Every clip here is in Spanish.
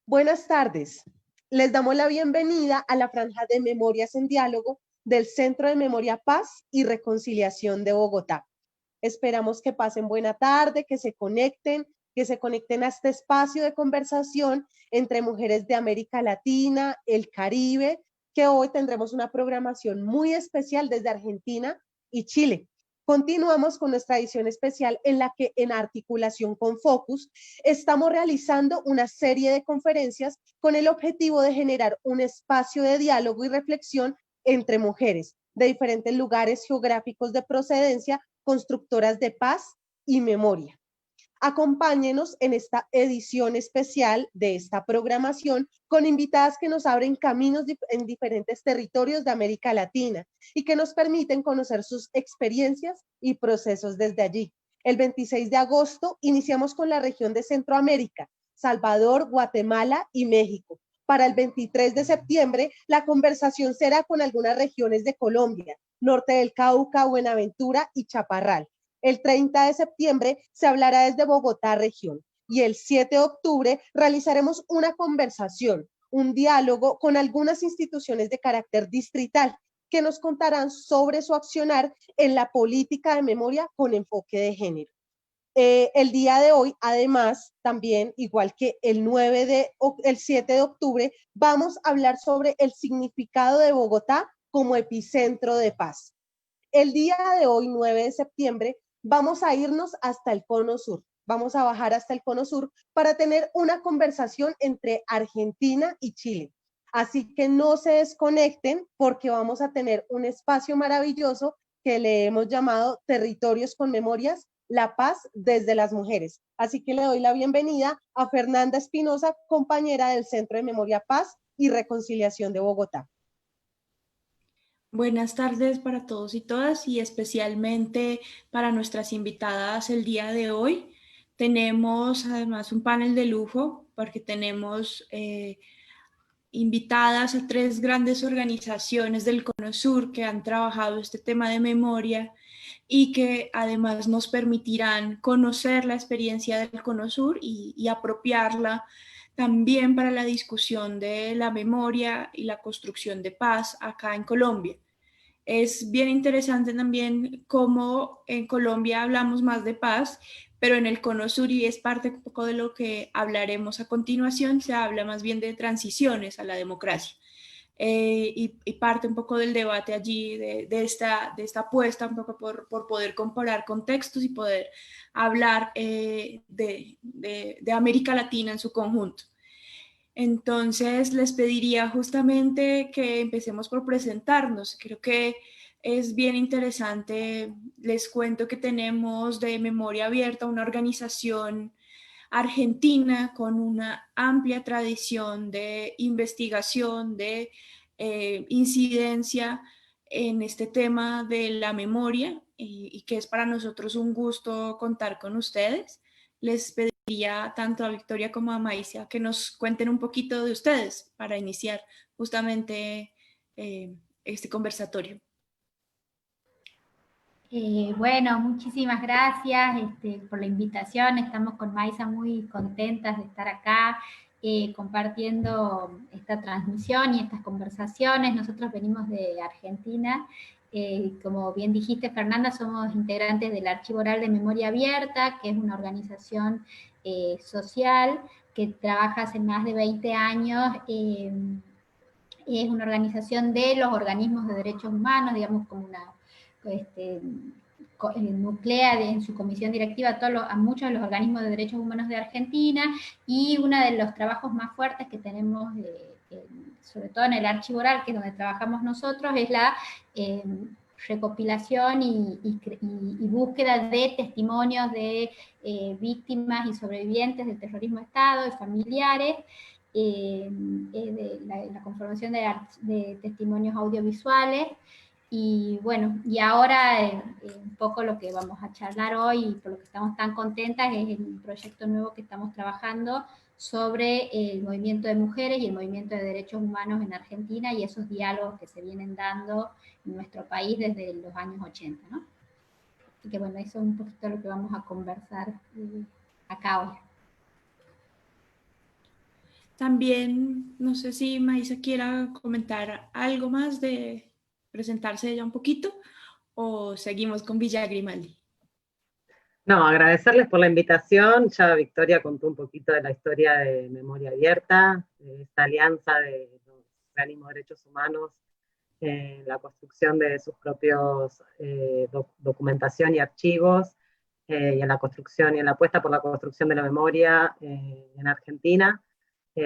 Buenas tardes. Les damos la bienvenida a la franja de Memorias en Diálogo del Centro de Memoria Paz y Reconciliación de Bogotá. Esperamos que pasen buena tarde, que se conecten a este espacio de conversación entre mujeres de América Latina, el Caribe, que hoy tendremos una programación muy especial desde Argentina y Chile. Continuamos con nuestra edición especial en la que, en articulación con Focus, estamos realizando una serie de conferencias con el objetivo de generar un espacio de diálogo y reflexión entre mujeres de diferentes lugares geográficos de procedencia, constructoras de paz y memoria. Acompáñenos en esta edición especial de esta programación con invitadas que nos abren caminos en diferentes territorios de América Latina y que nos permiten conocer sus experiencias y procesos desde allí. El 26 de agosto iniciamos con la región de Centroamérica, Salvador, Guatemala y México. Para el 23 de septiembre, la conversación será con algunas regiones de Colombia, Norte del Cauca, Buenaventura y Chaparral. El 30 de septiembre se hablará desde Bogotá región y el 7 de octubre realizaremos una conversación, un diálogo con algunas instituciones de carácter distrital que nos contarán sobre su accionar en la política de memoria con enfoque de género. El día de hoy, además, también, igual que el 7 de octubre, vamos a hablar sobre el significado de Bogotá como epicentro de paz. El día de hoy, 9 de septiembre, vamos a irnos hasta el Cono Sur. Vamos a bajar hasta el Cono Sur para tener una conversación entre Argentina y Chile. Así que no se desconecten porque vamos a tener un espacio maravilloso que le hemos llamado Territorios con Memorias, la paz desde las mujeres. Así que le doy la bienvenida a Fernanda Espinosa, compañera del Centro de Memoria Paz y Reconciliación de Bogotá. Buenas tardes para todos y todas y especialmente para nuestras invitadas el día de hoy. Tenemos además un panel de lujo porque tenemos invitadas a 3 grandes organizaciones del Cono Sur que han trabajado este tema de memoria y que además nos permitirán conocer la experiencia del Cono Sur y apropiarla también para la discusión de la memoria y la construcción de paz acá en Colombia. Es bien interesante también cómo en Colombia hablamos más de paz, pero en el Cono Sur, y es parte un poco de lo que hablaremos a continuación, se habla más bien de transiciones a la democracia. Y parte un poco del debate allí, de esta apuesta, un poco por poder comparar contextos y poder hablar de América Latina en su conjunto. Entonces, les pediría justamente que empecemos por presentarnos. Creo que es bien interesante. Les cuento que tenemos de Memoria Abierta una organización argentina con una amplia tradición de investigación, de incidencia en este tema de la memoria y que es para nosotros un gusto contar con ustedes. Les pediría tanto a Victoria como a Maicia que nos cuenten un poquito de ustedes para iniciar justamente este conversatorio. Bueno, muchísimas gracias por la invitación. Estamos con Maisa muy contentas de estar acá compartiendo esta transmisión y estas conversaciones. Nosotros venimos de Argentina. Como bien dijiste, Fernanda, somos integrantes del Archivo Oral de Memoria Abierta, que es una organización social que trabaja hace más de 20 años. Es una organización de los organismos de derechos humanos, digamos como una nuclea en su comisión directiva a muchos de los organismos de derechos humanos de Argentina, y uno de los trabajos más fuertes que tenemos, sobre todo en el archivo oral, que es donde trabajamos nosotros, es la recopilación y búsqueda de testimonios de víctimas y sobrevivientes del terrorismo de Estado, de familiares, de la conformación de testimonios audiovisuales. Y bueno, y ahora un poco lo que vamos a charlar hoy y por lo que estamos tan contentas es el proyecto nuevo que estamos trabajando sobre el movimiento de mujeres y el movimiento de derechos humanos en Argentina y esos diálogos que se vienen dando en nuestro país desde los años 80, ¿no? Así que bueno, eso es un poquito lo que vamos a conversar acá hoy. También, no sé si Maísa quiera comentar algo más de presentarse ella un poquito o seguimos con Villa Grimaldi. No, agradecerles por la invitación. Ya Victoria contó un poquito de la historia de Memoria Abierta, de esta alianza de los organismos de derechos humanos en la construcción de sus propios documentación y archivos, y en la construcción y en la apuesta por la construcción de la memoria en Argentina.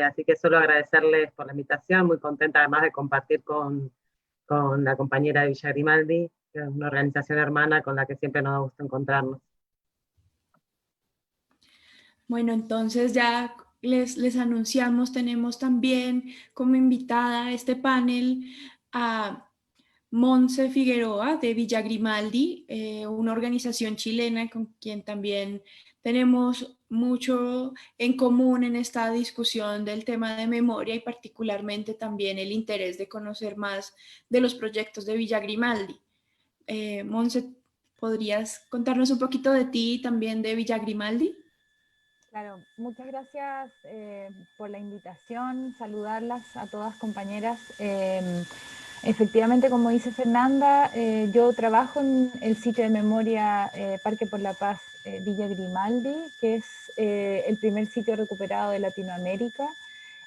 Así que solo agradecerles por la invitación, muy contenta además de compartir con la compañera de Villa Grimaldi, que es una organización hermana con la que siempre nos da gusto encontrarnos. Bueno, entonces ya les anunciamos, tenemos también como invitada a este panel a Monse Figueroa de Villa Grimaldi, una organización chilena con quien también tenemos mucho en común en esta discusión del tema de memoria y particularmente también el interés de conocer más de los proyectos de Villa Grimaldi. Monse, ¿podrías contarnos un poquito de ti y también de Villa Grimaldi? Claro, muchas gracias por la invitación, saludarlas a todas compañeras. Efectivamente, como dice Fernanda, yo trabajo en el sitio de memoria Parque por la Paz Villa Grimaldi, que es el primer sitio recuperado de Latinoamérica,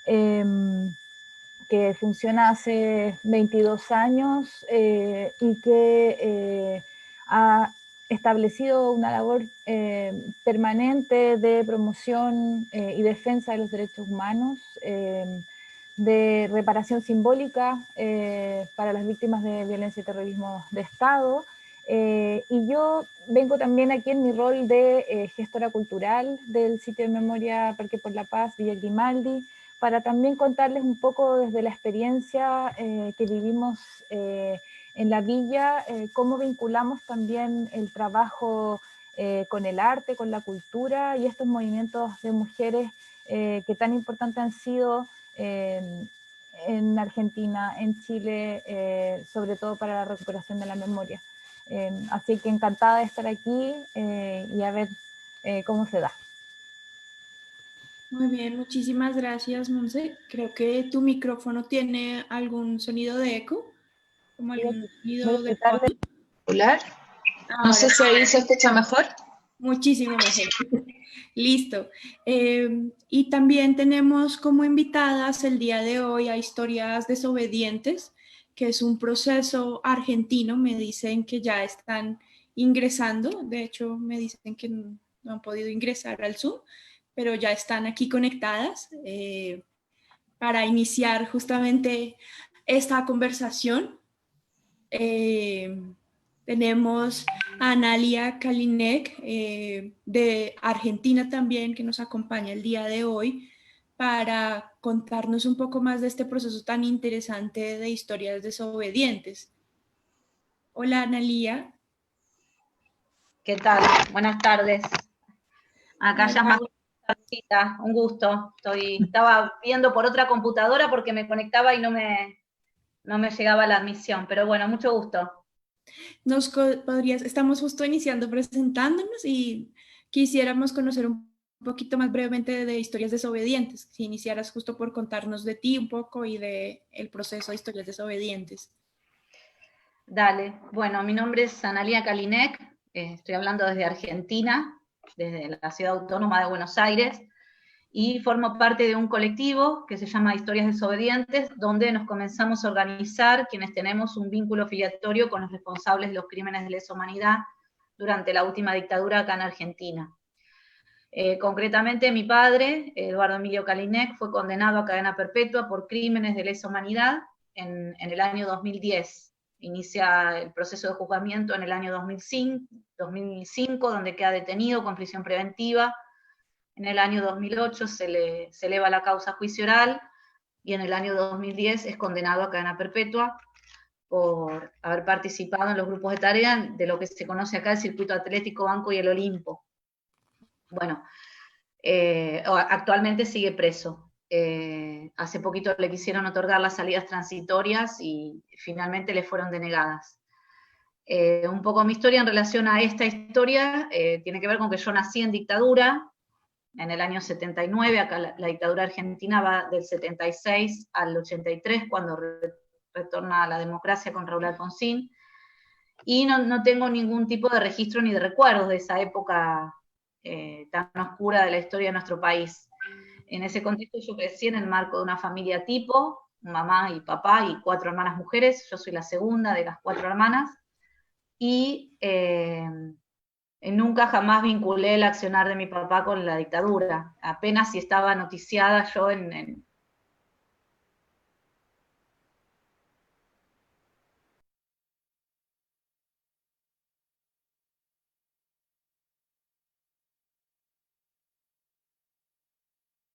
que funciona hace 22 años y que ha establecido una labor permanente de promoción y defensa de los derechos humanos, de reparación simbólica para las víctimas de violencia y terrorismo de Estado. Y yo vengo también aquí en mi rol de gestora cultural del sitio de memoria Parque por la Paz Villa Grimaldi, para también contarles un poco desde la experiencia que vivimos en la villa, cómo vinculamos también el trabajo con el arte, con la cultura y estos movimientos de mujeres que tan importantes han sido en Argentina, en Chile, sobre todo para la recuperación de la memoria. Así que encantada de estar aquí y a ver cómo se da. Muy bien, muchísimas gracias, Monse. Creo que tu micrófono tiene algún sonido de eco, como algún Voy a sonido de tratar de... No Ahora, sé si ahí se escucha mejor. muchísimo mejor. Listo. Y también tenemos como invitadas el día de hoy a Historias Desobedientes, que es un proceso argentino. Me dicen que ya están ingresando. De hecho, me dicen que no han podido ingresar al Zoom, pero ya están aquí conectadas para iniciar justamente esta conversación. Tenemos a Analia Kalinek de Argentina también, que nos acompaña el día de hoy para contarnos un poco más de este proceso tan interesante de historias desobedientes. Hola, Analia. ¿Qué tal? Buenas tardes. Acá ya más tardecita, un gusto. Estaba viendo por otra computadora porque me conectaba y no me llegaba la admisión, pero bueno, mucho gusto. Estamos justo iniciando presentándonos y quisiéramos conocer un poquito más brevemente de Historias Desobedientes. Si iniciaras justo por contarnos de ti un poco y de el proceso de Historias Desobedientes. Dale. Bueno, mi nombre es Analia Kalinek, estoy hablando desde Argentina, desde la ciudad autónoma de Buenos Aires, y formo parte de un colectivo que se llama Historias Desobedientes, donde nos comenzamos a organizar quienes tenemos un vínculo filiatorio con los responsables de los crímenes de lesa humanidad durante la última dictadura acá en Argentina. Concretamente, mi padre, Eduardo Emilio Kalinek, fue condenado a cadena perpetua por crímenes de lesa humanidad en el año 2010. Inicia el proceso de juzgamiento en el año 2005, donde queda detenido con prisión preventiva. En el año 2008 se eleva la causa a juicio oral y en el año 2010 es condenado a cadena perpetua por haber participado en los grupos de tarea de lo que se conoce acá el Circuito Atlético Banco y el Olimpo. Bueno, actualmente sigue preso. Hace poquito le quisieron otorgar las salidas transitorias y finalmente le fueron denegadas. Un poco mi historia en relación a esta historia tiene que ver con que yo nací en dictadura, en el año 79, acá la dictadura argentina va del 76 al 83, cuando retorna a la democracia con Raúl Alfonsín, y no tengo ningún tipo de registro ni de recuerdos de esa época tan oscura de la historia de nuestro país. En ese contexto yo crecí en el marco de una familia tipo, mamá y papá y 4 hermanas mujeres, yo soy la segunda de las 4 hermanas, y nunca jamás vinculé el accionar de mi papá con la dictadura, apenas si estaba noticiada yo en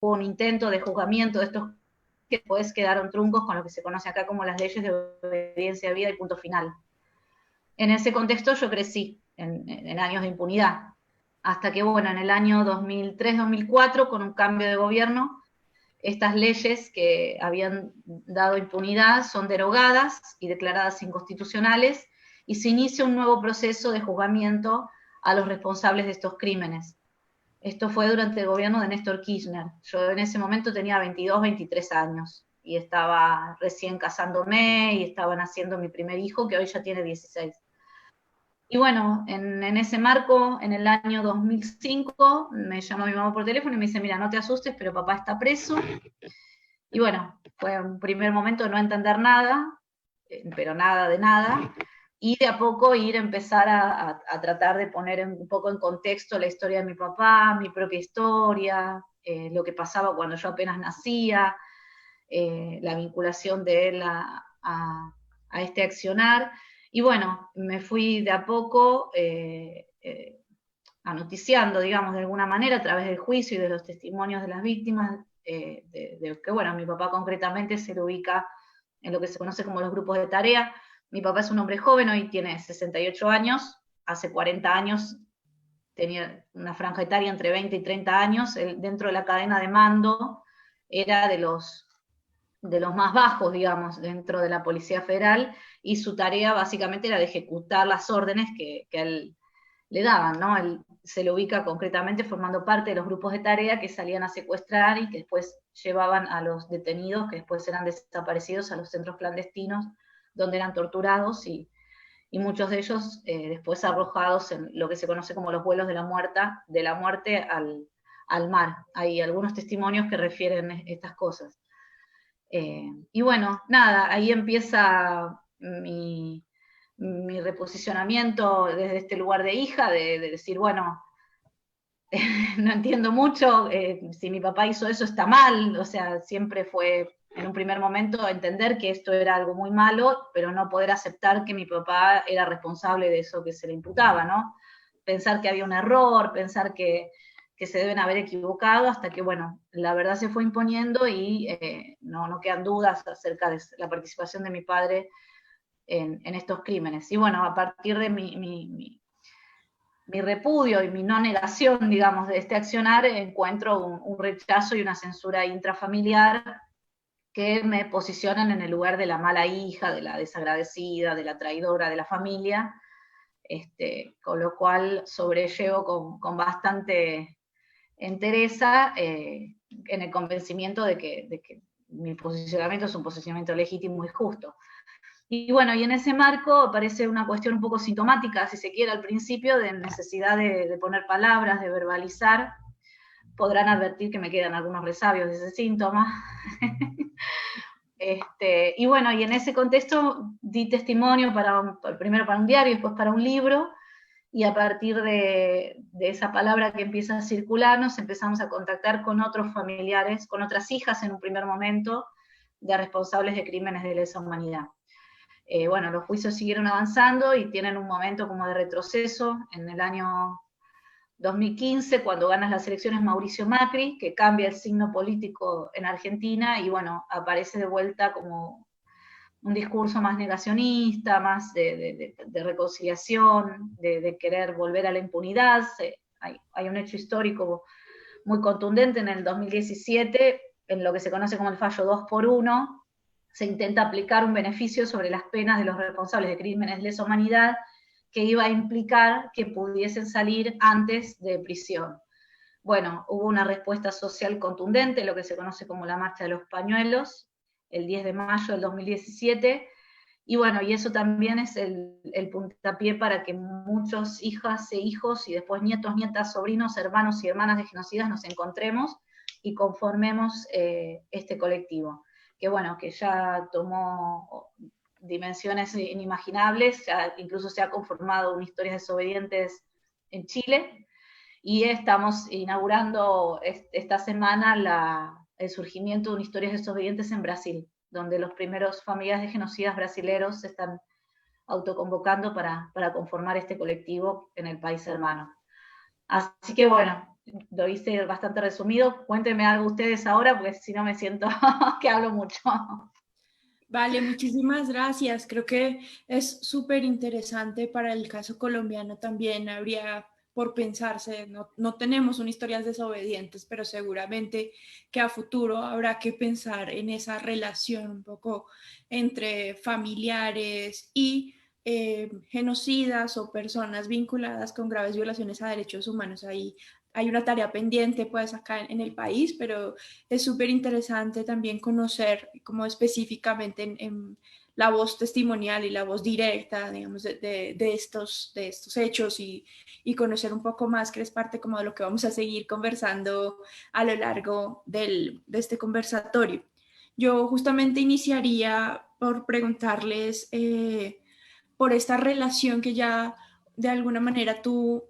un intento de juzgamiento de estos que después quedaron truncos con lo que se conoce acá como las leyes de obediencia a vida y punto final. En ese contexto yo crecí, en años de impunidad, hasta que, bueno, en el año 2003-2004, con un cambio de gobierno, estas leyes que habían dado impunidad son derogadas y declaradas inconstitucionales, y se inicia un nuevo proceso de juzgamiento a los responsables de estos crímenes. Esto fue durante el gobierno de Néstor Kirchner. Yo en ese momento tenía 22, 23 años, y estaba recién casándome, y estaba naciendo mi primer hijo, que hoy ya tiene 16. Y bueno, en ese marco, en el año 2005, me llamó mi mamá por teléfono y me dice, mira, no te asustes, pero papá está preso. Y bueno, fue un primer momento de no entender nada, pero nada de nada, y de a poco empezar a tratar de poner un poco en contexto la historia de mi papá, mi propia historia, lo que pasaba cuando yo apenas nacía, la vinculación de él a este accionar. Y bueno, me fui de a poco anoticiando, digamos, de alguna manera, a través del juicio y de los testimonios de las víctimas, de que, bueno, mi papá concretamente se lo ubica en lo que se conoce como los grupos de tarea. Mi papá es un hombre joven, hoy tiene 68 años, hace 40 años tenía una franja etaria entre 20 y 30 años, él, dentro de la cadena de mando, era de los más bajos, digamos, dentro de la Policía Federal, y su tarea básicamente era de ejecutar las órdenes que él le daban, ¿no? Él se lo ubica concretamente formando parte de los grupos de tarea que salían a secuestrar y que después llevaban a los detenidos, que después eran desaparecidos, a los centros clandestinos, donde eran torturados y muchos de ellos después arrojados en lo que se conoce como los vuelos de la muerte al mar. Hay algunos testimonios que refieren estas cosas. Y bueno, nada, ahí empieza mi reposicionamiento desde este lugar de hija, de decir, bueno, no entiendo mucho, si mi papá hizo eso está mal, o sea, siempre fue en un primer momento entender que esto era algo muy malo, pero no poder aceptar que mi papá era responsable de eso que se le imputaba, ¿no? Pensar que había un error, pensar que se deben haber equivocado, hasta que, bueno, la verdad se fue imponiendo y no quedan dudas acerca de la participación de mi padre en estos crímenes. Y bueno, a partir de mi repudio y mi no negación, digamos, de este accionar, encuentro un rechazo y una censura intrafamiliar que me posicionan en el lugar de la mala hija, de la desagradecida, de la traidora de la familia, con lo cual sobrellevo con bastante entereza en el convencimiento de que mi posicionamiento es un posicionamiento legítimo y justo. Y bueno, y en ese marco aparece una cuestión un poco sintomática, si se quiere, al principio, de necesidad de poner palabras, de verbalizar. Podrán advertir que me quedan algunos resabios de ese síntoma. Y bueno, y en ese contexto di testimonio primero para un diario y después para un libro, y a partir de esa palabra que empieza a circular, nos empezamos a contactar con otros familiares, con otras hijas en un primer momento, de responsables de crímenes de lesa humanidad. Bueno, los juicios siguieron avanzando y tienen un momento como de retroceso en el año 2015, cuando ganan las elecciones Mauricio Macri, que cambia el signo político en Argentina, y bueno, aparece de vuelta como un discurso más negacionista, más de reconciliación, de querer volver a la impunidad. Hay un hecho histórico muy contundente en el 2017, en lo que se conoce como el fallo 2x1, se intenta aplicar un beneficio sobre las penas de los responsables de crímenes de lesa humanidad, que iba a implicar que pudiesen salir antes de prisión. bueno, hubo una respuesta social contundente, lo que se conoce como la Marcha de los Pañuelos, el 10 de mayo del 2017, y bueno, y eso también es el puntapié para que muchos hijas e hijos, y después nietos, nietas, sobrinos, hermanos y hermanas de genocidas nos encontremos y conformemos este colectivo, que bueno, que ya tomó dimensiones inimaginables, ya incluso se ha conformado un Historias Desobedientes en Chile, y estamos inaugurando esta semana el surgimiento de un Historias Desobedientes en Brasil, donde los primeros familiares de genocidas brasileros se están autoconvocando para conformar este colectivo en el país hermano. Así que bueno, lo hice bastante resumido. Cuéntenme algo ustedes ahora, porque si no me siento que hablo mucho. Vale, muchísimas gracias. Creo que es súper interesante para el caso colombiano también. Habría por pensarse, no tenemos un Historias Desobedientes, pero seguramente que a futuro habrá que pensar en esa relación un poco entre familiares y genocidas o personas vinculadas con graves violaciones a derechos humanos. Ahí hay una tarea pendiente pues acá en el país, pero es súper interesante también conocer como específicamente en la voz testimonial y la voz directa, digamos, de estos hechos y conocer un poco más, que es parte como de lo que vamos a seguir conversando a lo largo de este conversatorio. Yo justamente iniciaría por preguntarles por esta relación que ya de alguna manera tú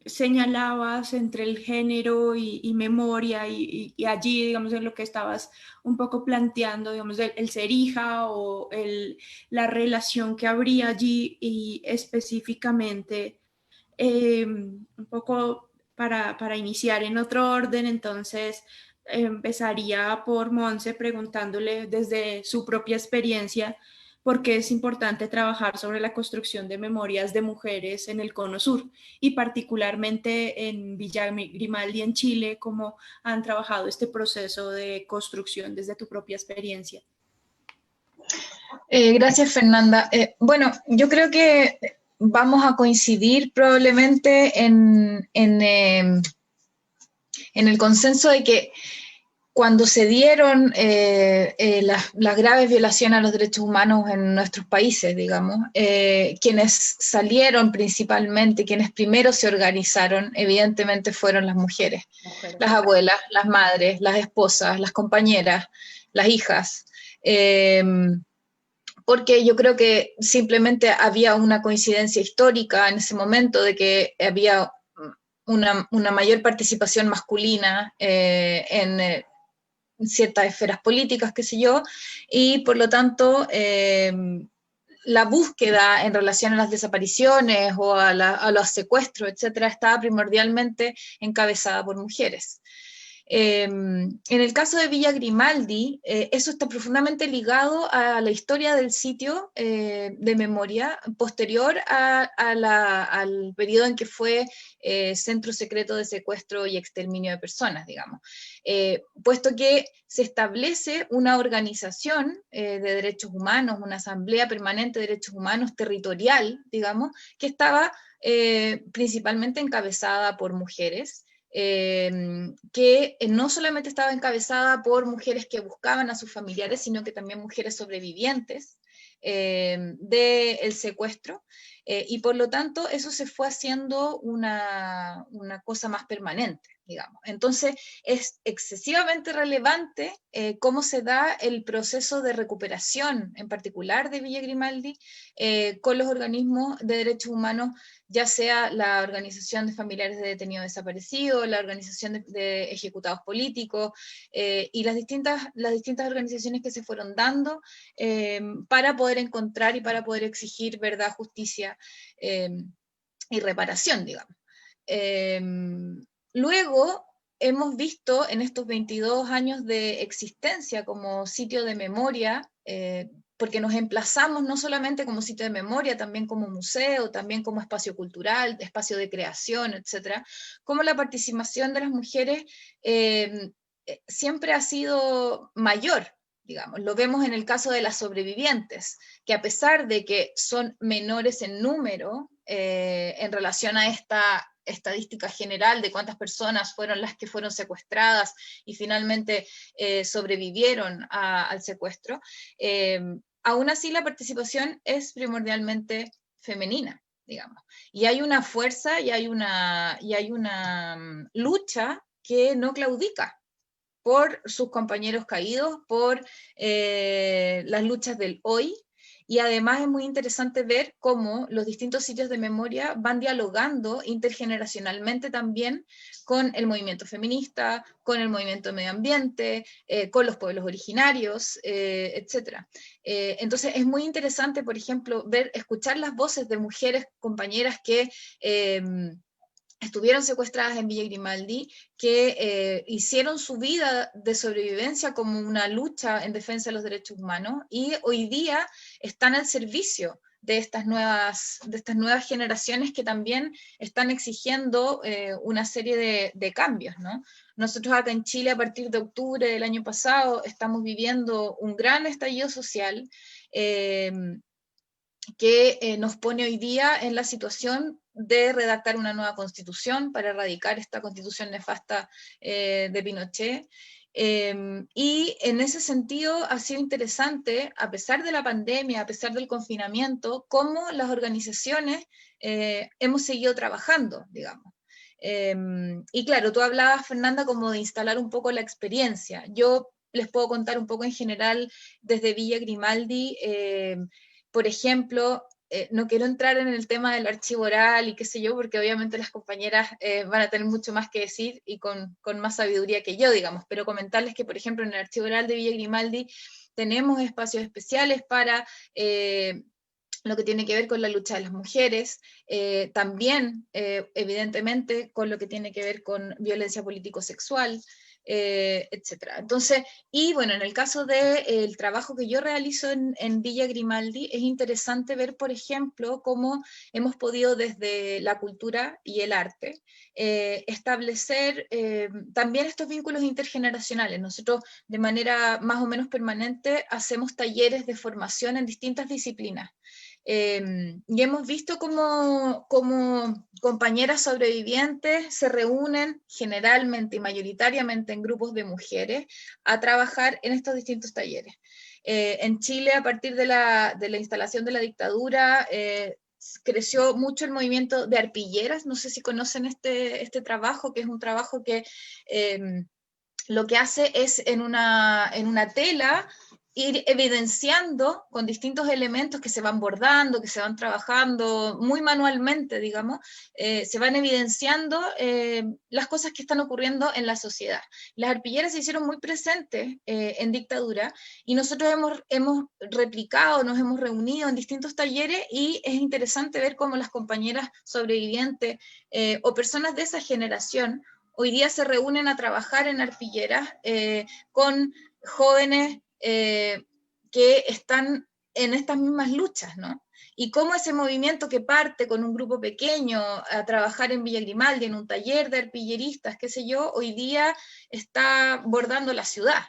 señalabas entre el género y memoria y allí, digamos, en lo que estabas un poco planteando, digamos, el ser hija o la relación que habría allí y específicamente un poco para iniciar en otro orden, entonces empezaría por Monse preguntándole desde su propia experiencia por qué es importante trabajar sobre la construcción de memorias de mujeres en el Cono Sur y particularmente en Villa Grimaldi en Chile, cómo han trabajado este proceso de construcción desde tu propia experiencia. Gracias, Fernanda. Bueno, yo creo que vamos a coincidir probablemente en el consenso de que cuando se dieron las graves violaciones a los derechos humanos en nuestros países, digamos, quienes salieron principalmente, quienes primero se organizaron, evidentemente fueron las mujeres, las abuelas, las madres, las esposas, las compañeras, las hijas, porque yo creo que simplemente había una coincidencia histórica en ese momento de que había una mayor participación masculina en ciertas esferas políticas, qué sé yo, y por lo tanto la búsqueda en relación a las desapariciones o a los secuestros, etcétera, estaba primordialmente encabezada por mujeres. En el caso de Villa Grimaldi, eso está profundamente ligado a la historia del sitio de memoria posterior al periodo en que fue centro secreto de secuestro y exterminio de personas, digamos. Puesto que se establece una organización de derechos humanos, una asamblea permanente de derechos humanos territorial, digamos, que estaba principalmente encabezada por mujeres, que no solamente estaba encabezada por mujeres que buscaban a sus familiares, sino que también mujeres sobrevivientes del secuestro, y por lo tanto eso se fue haciendo una cosa más permanente, digamos. Entonces es excesivamente relevante cómo se da el proceso de recuperación, en particular de Villa Grimaldi, con los organismos de derechos humanos, ya sea la Organización de Familiares de Detenidos Desaparecidos, la Organización de Ejecutados Políticos, y las distintas organizaciones que se fueron dando para poder encontrar y para poder exigir verdad, justicia y reparación, digamos. Luego hemos visto en estos 22 años de existencia como sitio de memoria, porque nos emplazamos no solamente como sitio de memoria, también como museo, también como espacio cultural, espacio de creación, etcétera, como la participación de las mujeres siempre ha sido mayor, digamos. Lo vemos en el caso de las sobrevivientes, que a pesar de que son menores en número en relación a esta estadística general de cuántas personas fueron las que fueron secuestradas y finalmente sobrevivieron al secuestro, aún así la participación es primordialmente femenina, digamos. Y hay una fuerza y hay una lucha que no claudica por sus compañeros caídos, por las luchas del hoy, y además es muy interesante ver cómo los distintos sitios de memoria van dialogando intergeneracionalmente también con el movimiento feminista, con el movimiento de medio ambiente, con los pueblos originarios, etc. Entonces es muy interesante, por ejemplo, escuchar las voces de mujeres compañeras que estuvieron secuestradas en Villa Grimaldi, que hicieron su vida de sobrevivencia como una lucha en defensa de los derechos humanos, y hoy día están al servicio de estas nuevas generaciones que también están exigiendo una serie de cambios, ¿no? Nosotros acá en Chile, a partir de octubre del año pasado, estamos viviendo un gran estallido social que nos pone hoy día en la situación de redactar una nueva constitución para erradicar esta constitución nefasta de Pinochet. Y en ese sentido ha sido interesante, a pesar de la pandemia, a pesar del confinamiento, cómo las organizaciones hemos seguido trabajando, digamos. Y claro, tú hablabas, Fernanda, como de instalar un poco la experiencia. Yo les puedo contar un poco en general desde Villa Grimaldi. Por ejemplo, no quiero entrar en el tema del archivo oral y qué sé yo, porque obviamente las compañeras van a tener mucho más que decir y con más sabiduría que yo, digamos, pero comentarles que, por ejemplo, en el archivo oral de Villa Grimaldi tenemos espacios especiales para lo que tiene que ver con la lucha de las mujeres, también, evidentemente, con lo que tiene que ver con violencia político-sexual, etcétera. Entonces, y bueno, en el caso del trabajo que yo realizo en Villa Grimaldi, es interesante ver, por ejemplo, cómo hemos podido desde la cultura y el arte establecer también estos vínculos intergeneracionales. Nosotros de manera más o menos permanente hacemos talleres de formación en distintas disciplinas. Y hemos visto cómo compañeras sobrevivientes se reúnen generalmente y mayoritariamente en grupos de mujeres a trabajar en estos distintos talleres. En Chile, a partir de la instalación de la dictadura, creció mucho el movimiento de arpilleras. No sé si conocen este trabajo, que es un trabajo que lo que hace es en una tela ir evidenciando con distintos elementos que se van bordando, que se van trabajando muy manualmente, digamos, se van evidenciando las cosas que están ocurriendo en la sociedad. Las arpilleras se hicieron muy presentes en dictadura, y nosotros hemos replicado, nos hemos reunido en distintos talleres, y es interesante ver cómo las compañeras sobrevivientes o personas de esa generación hoy día se reúnen a trabajar en arpilleras con jóvenes que están en estas mismas luchas, ¿no? Y cómo ese movimiento que parte con un grupo pequeño a trabajar en Villa Grimaldi, en un taller de arpilleristas, qué sé yo, hoy día está bordando la ciudad,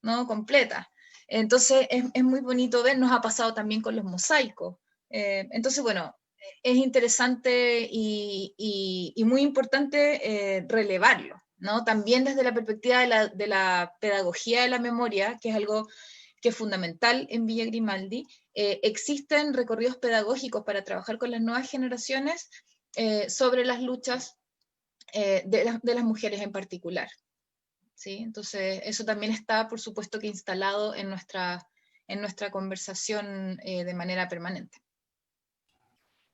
¿no? Completa. Entonces es muy bonito ver, nos ha pasado también con los mosaicos. Entonces, bueno, es interesante y muy importante relevarlo, ¿no? También desde la perspectiva de la pedagogía de la memoria, que es algo que es fundamental en Villa Grimaldi. Existen recorridos pedagógicos para trabajar con las nuevas generaciones sobre las luchas de las mujeres en particular, ¿sí? Entonces, eso también está, por supuesto, que instalado en nuestra conversación de manera permanente.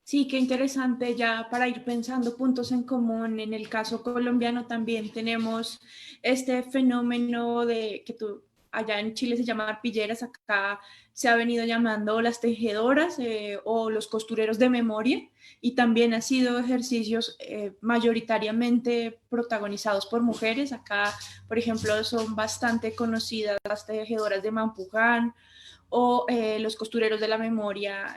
Sí, qué interesante, ya para ir pensando puntos en común. En el caso colombiano también tenemos este fenómeno de que allá en Chile se llama arpilleras, acá se ha venido llamando las tejedoras o los costureros de memoria, y también ha sido ejercicios mayoritariamente protagonizados por mujeres. Acá, por ejemplo, son bastante conocidas las tejedoras de Mampuján, o los costureros de la memoria.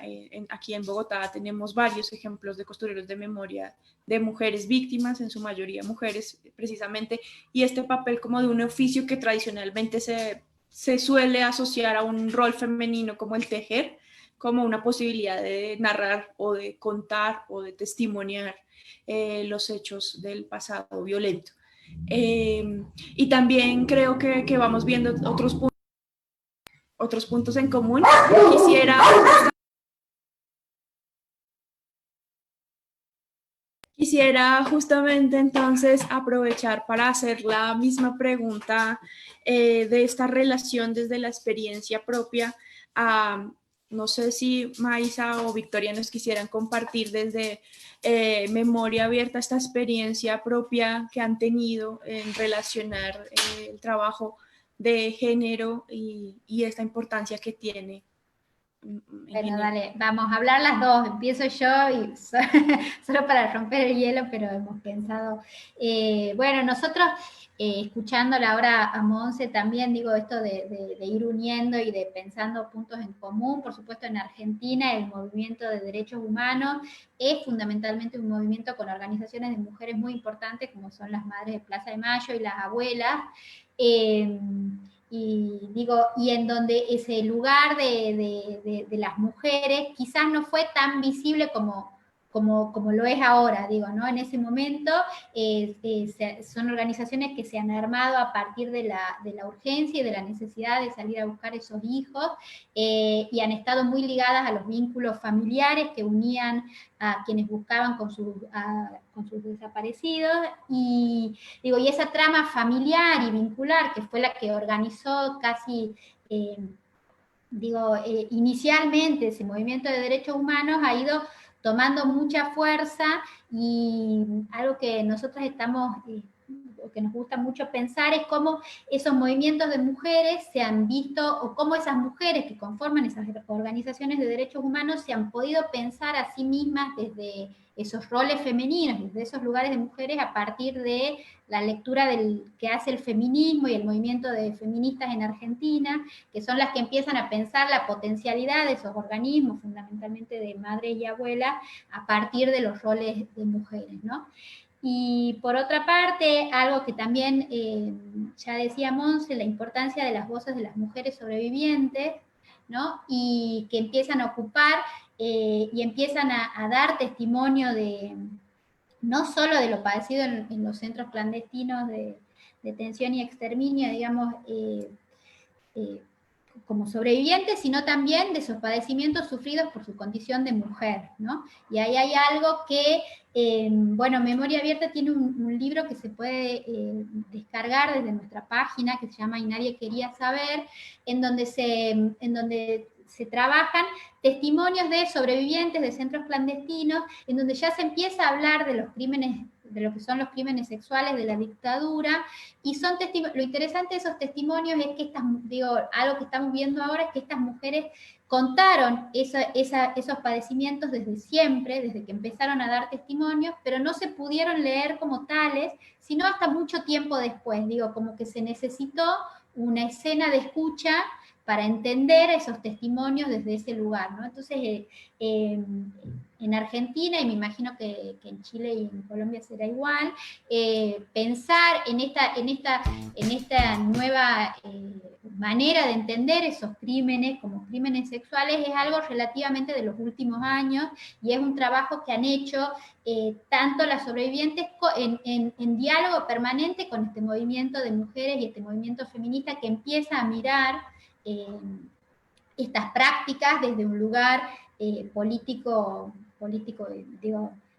Aquí en Bogotá tenemos varios ejemplos de costureros de memoria de mujeres víctimas, en su mayoría mujeres precisamente, y este papel como de un oficio que tradicionalmente se se suele asociar a un rol femenino como el tejer, como una posibilidad de narrar o de contar o de testimoniar los hechos del pasado violento. Y también creo que vamos viendo otros puntos en común. Quisiera justamente entonces aprovechar para hacer la misma pregunta de esta relación desde la experiencia propia. No sé si Maisa o Victoria nos quisieran compartir desde Memoria Abierta esta experiencia propia que han tenido en relacionar el trabajo de género y esta importancia que tiene. Bueno, dale, vamos a hablar las dos. Empiezo yo y solo para romper el hielo, pero hemos pensado. Bueno, nosotros, escuchándola ahora a Monse también, digo esto de ir uniendo y de pensando puntos en común. Por supuesto, en Argentina el movimiento de derechos humanos es fundamentalmente un movimiento con organizaciones de mujeres muy importantes, como son las Madres de Plaza de Mayo y las Abuelas. Y en donde ese lugar de las mujeres quizás no fue tan visible como lo es ahora, digo, ¿no? En ese momento son organizaciones que se han armado a partir de la urgencia y de la necesidad de salir a buscar esos hijos, y han estado muy ligadas a los vínculos familiares que unían a quienes buscaban con sus desaparecidos, y esa trama familiar y vincular, que fue la que organizó casi, inicialmente ese movimiento de derechos humanos, ha ido tomando mucha fuerza, y algo que nosotros estamos, que nos gusta mucho pensar, es cómo esos movimientos de mujeres se han visto, o cómo esas mujeres que conforman esas organizaciones de derechos humanos se han podido pensar a sí mismas desde esos roles femeninos, desde esos lugares de mujeres, a partir de la lectura que hace el feminismo y el movimiento de feministas en Argentina, que son las que empiezan a pensar la potencialidad de esos organismos, fundamentalmente de madres y abuelas, a partir de los roles de mujeres, ¿no? Y por otra parte, algo que también ya decía Monse, la importancia de las voces de las mujeres sobrevivientes, ¿no? Y que empiezan a ocupar y empiezan a dar testimonio de, no solo de lo padecido en los centros clandestinos de detención y exterminio, digamos, como sobrevivientes, sino también de esos padecimientos sufridos por su condición de mujer, ¿no? Y ahí hay algo que, Memoria Abierta tiene un libro que se puede descargar desde nuestra página, que se llama Y Nadie Quería Saber, en donde se trabajan testimonios de sobrevivientes de centros clandestinos, en donde ya se empieza a hablar de los crímenes, de lo que son los crímenes sexuales de la dictadura, y son lo interesante de esos testimonios es que algo que estamos viendo ahora es que estas mujeres contaron esos padecimientos desde siempre, desde que empezaron a dar testimonios, pero no se pudieron leer como tales, sino hasta mucho tiempo después, como que se necesitó una escena de escucha para entender esos testimonios desde ese lugar, ¿no? Entonces, en Argentina, y me imagino que en Chile y en Colombia será igual, pensar en esta nueva manera de entender esos crímenes como crímenes sexuales es algo relativamente de los últimos años, y es un trabajo que han hecho tanto las sobrevivientes en diálogo permanente con este movimiento de mujeres y este movimiento feminista que empieza a mirar estas prácticas desde un lugar político,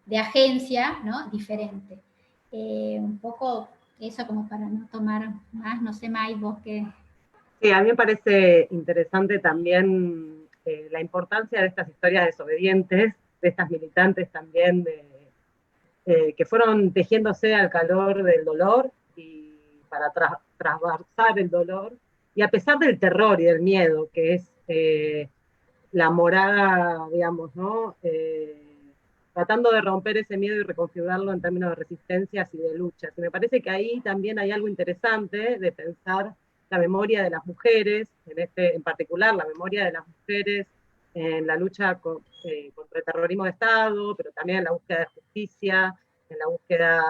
de agencia, ¿no? Diferente. Un poco eso como para no tomar más, no sé, May, vos qué. Sí, a mí me parece interesante también la importancia de estas historias desobedientes, de estas militantes también, que fueron tejiéndose al calor del dolor y para trasversar el dolor, y a pesar del terror y del miedo, que es la morada, digamos, ¿no? Tratando de romper ese miedo y reconfigurarlo en términos de resistencias y de luchas. Y me parece que ahí también hay algo interesante de pensar la memoria de las mujeres, en particular la memoria de las mujeres en la lucha contra el terrorismo de Estado, pero también en la búsqueda de justicia, en la búsqueda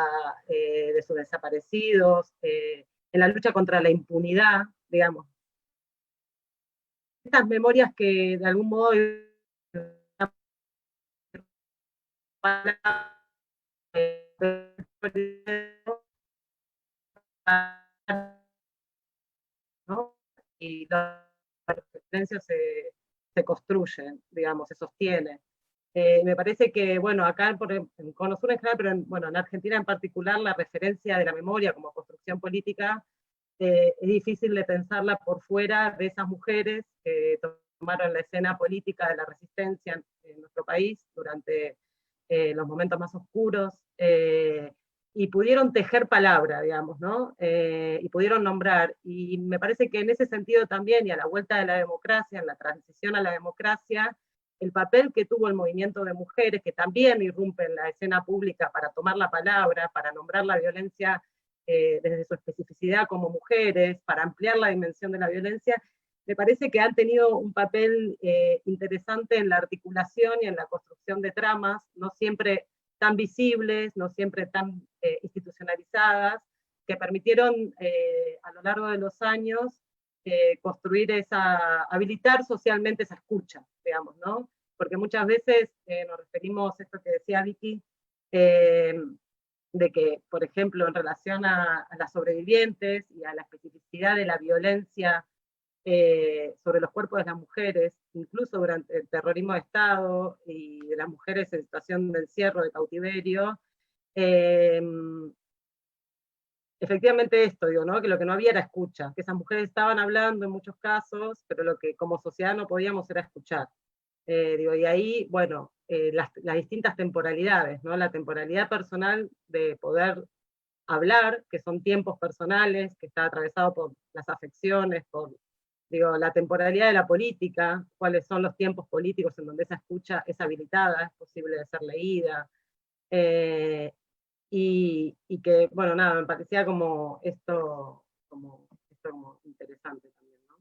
de sus desaparecidos, en la lucha contra la impunidad, digamos. estas memorias que de algún modo ¿no? Y las referencias se construyen, digamos, se sostienen. Me parece que, bueno, acá en Cono Sur en general, pero bueno, en Argentina en particular, la referencia de la memoria como construcción política es difícil de pensarla por fuera de esas mujeres que tomaron la escena política de la resistencia en nuestro país durante los momentos más oscuros, y pudieron tejer palabra, digamos, ¿no? Y pudieron nombrar. Y me parece que en ese sentido también, y a la vuelta de la democracia, en la transición a la democracia, el papel que tuvo el movimiento de mujeres, que también irrumpe en la escena pública para tomar la palabra, para nombrar la violencia desde su especificidad como mujeres, para ampliar la dimensión de la violencia, me parece que han tenido un papel interesante en la articulación y en la construcción de tramas, no siempre tan visibles, no siempre tan institucionalizadas, que permitieron a lo largo de los años construir habilitar socialmente esa escucha, digamos, ¿no? Porque muchas veces nos referimos a esto que decía Vicky, de que, por ejemplo, en relación a las sobrevivientes y a la especificidad de la violencia sobre los cuerpos de las mujeres, incluso durante el terrorismo de Estado y de las mujeres en situación de encierro, de cautiverio, efectivamente esto, digo, ¿no? Que lo que no había era escucha, que esas mujeres estaban hablando en muchos casos, pero lo que como sociedad no podíamos era escuchar. Digo, y ahí, bueno, las distintas temporalidades, ¿no? La temporalidad personal de poder hablar, que son tiempos personales, que está atravesado por las afecciones, por, digo, la temporalidad de la política, cuáles son los tiempos políticos en donde esa escucha es habilitada, es posible de ser leída, y que, bueno, nada, me parecía como esto como interesante también, ¿no?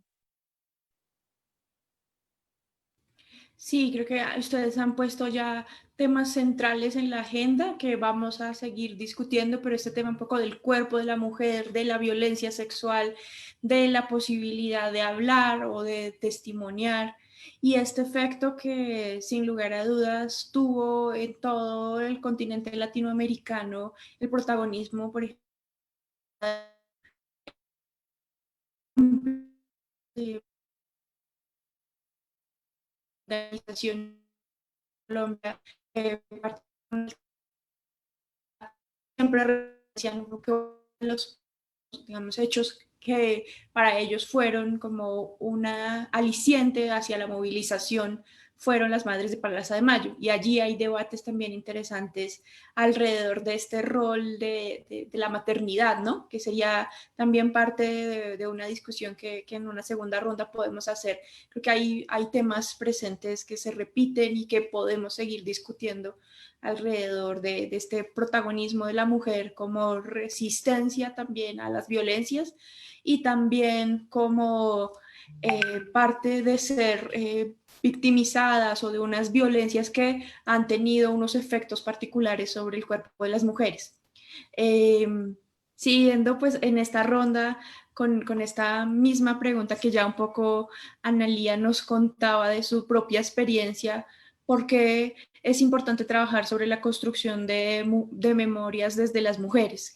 Sí, creo que ustedes han puesto ya temas centrales en la agenda que vamos a seguir discutiendo, pero este tema un poco del cuerpo de la mujer, de la violencia sexual, de la posibilidad de hablar o de testimoniar, y este efecto que sin lugar a dudas tuvo en todo el continente latinoamericano el protagonismo, por ejemplo, de la organización Colombia, siempre decían que los, digamos, hechos que para ellos fueron como una aliciente hacia la movilización fueron las madres de Plaza de Mayo, y allí hay debates también interesantes alrededor de este rol de la maternidad, ¿no? Que sería también parte de una discusión que en una segunda ronda podemos hacer. Creo que hay temas presentes que se repiten y que podemos seguir discutiendo alrededor de este protagonismo de la mujer como resistencia también a las violencias y también como parte de ser victimizadas o de unas violencias que han tenido unos efectos particulares sobre el cuerpo de las mujeres. Siguiendo pues en esta ronda con esta misma pregunta que ya un poco Analía nos contaba de su propia experiencia, ¿por qué es importante trabajar sobre la construcción de memorias desde las mujeres?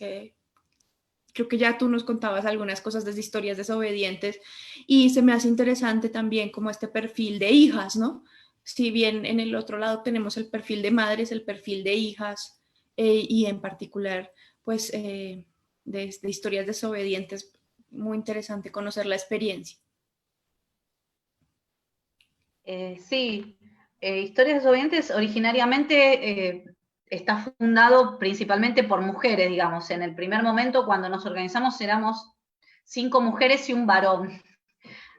Creo que ya tú nos contabas algunas cosas desde historias desobedientes y se me hace interesante también como este perfil de hijas, ¿no? Si bien en el otro lado tenemos el perfil de madres, el perfil de hijas y en particular pues de historias desobedientes, muy interesante conocer la experiencia. Sí, Historias Desobedientes originariamente está fundado principalmente por mujeres, digamos. En el primer momento, cuando nos organizamos, éramos 5 mujeres y un varón.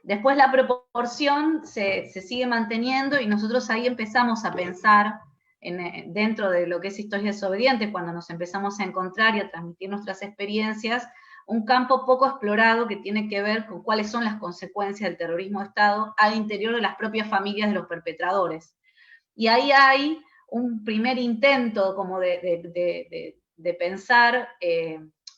Después la proporción se sigue manteniendo y nosotros ahí empezamos a pensar dentro de lo que es Historias Desobedientes, cuando nos empezamos a encontrar y a transmitir nuestras experiencias, un campo poco explorado que tiene que ver con cuáles son las consecuencias del terrorismo de Estado al interior de las propias familias de los perpetradores. Y ahí hay un primer intento como de pensar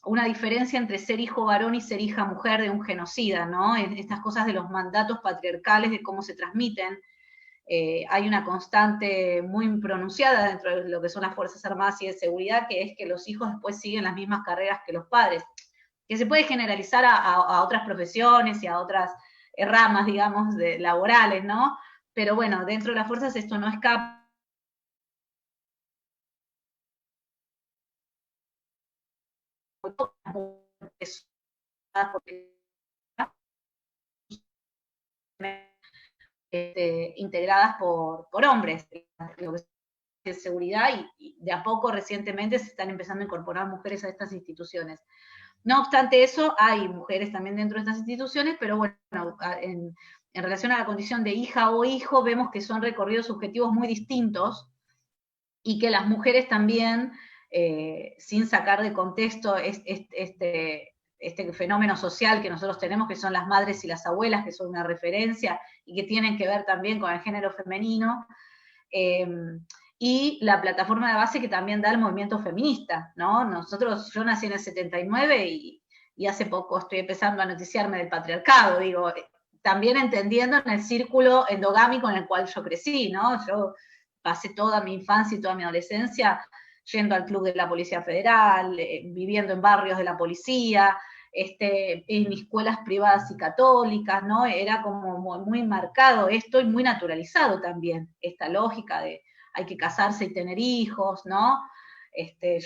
una diferencia entre ser hijo varón y ser hija mujer de un genocida, ¿no? Estas cosas de los mandatos patriarcales, de cómo se transmiten. Hay una constante muy pronunciada dentro de lo que son las Fuerzas Armadas y de Seguridad, que es que los hijos después siguen las mismas carreras que los padres, que se puede generalizar a otras profesiones y a otras ramas, digamos, laborales, ¿no? Pero bueno, dentro de las fuerzas esto no escapa. Integradas por hombres, lo que es seguridad, y de a poco recientemente se están empezando a incorporar mujeres a estas instituciones. No obstante eso, hay mujeres también dentro de estas instituciones, pero bueno, en relación a la condición de hija o hijo, vemos que son recorridos subjetivos muy distintos, y que las mujeres también, sin sacar de contexto este fenómeno social que nosotros tenemos, que son las madres y las abuelas, que son una referencia y que tienen que ver también con el género femenino, y la plataforma de base que también da el movimiento feminista, ¿no? Yo nací en el 79 y hace poco estoy empezando a noticiarme del patriarcado, digo, también entendiendo en el círculo endogámico en el cual yo crecí, ¿no? Yo pasé toda mi infancia y toda mi adolescencia yendo al club de la Policía Federal, viviendo en barrios de la policía, en escuelas privadas y católicas, ¿no? Era como muy marcado esto y muy naturalizado también, esta lógica de hay que casarse y tener hijos, ¿no?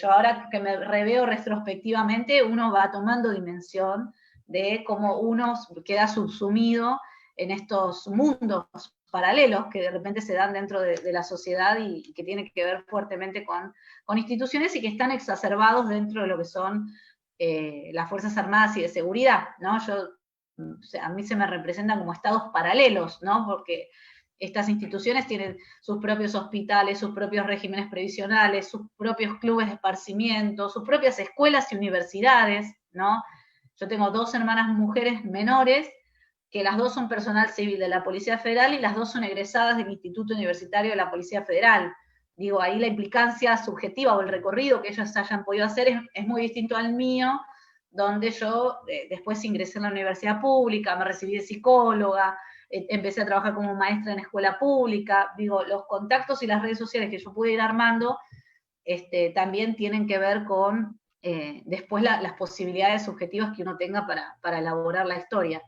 Yo ahora que me reveo retrospectivamente, uno va tomando dimensión de cómo uno queda subsumido en estos mundos paralelos que de repente se dan dentro de la sociedad y que tienen que ver fuertemente con instituciones y que están exacerbados dentro de lo que son las Fuerzas Armadas y de Seguridad, ¿no? A mí se me representan como estados paralelos, ¿no? Porque estas instituciones tienen sus propios hospitales, sus propios regímenes previsionales, sus propios clubes de esparcimiento, sus propias escuelas y universidades, ¿no? Yo tengo 2 hermanas mujeres menores, que las 2 son personal civil de la Policía Federal y las 2 son egresadas del Instituto Universitario de la Policía Federal. Digo, ahí la implicancia subjetiva o el recorrido que ellos hayan podido hacer es muy distinto al mío, donde yo después ingresé en la universidad pública, me recibí de psicóloga, empecé a trabajar como maestra en escuela pública. Digo, los contactos y las redes sociales que yo pude ir armando también tienen que ver con después las posibilidades subjetivas que uno tenga para elaborar la historia.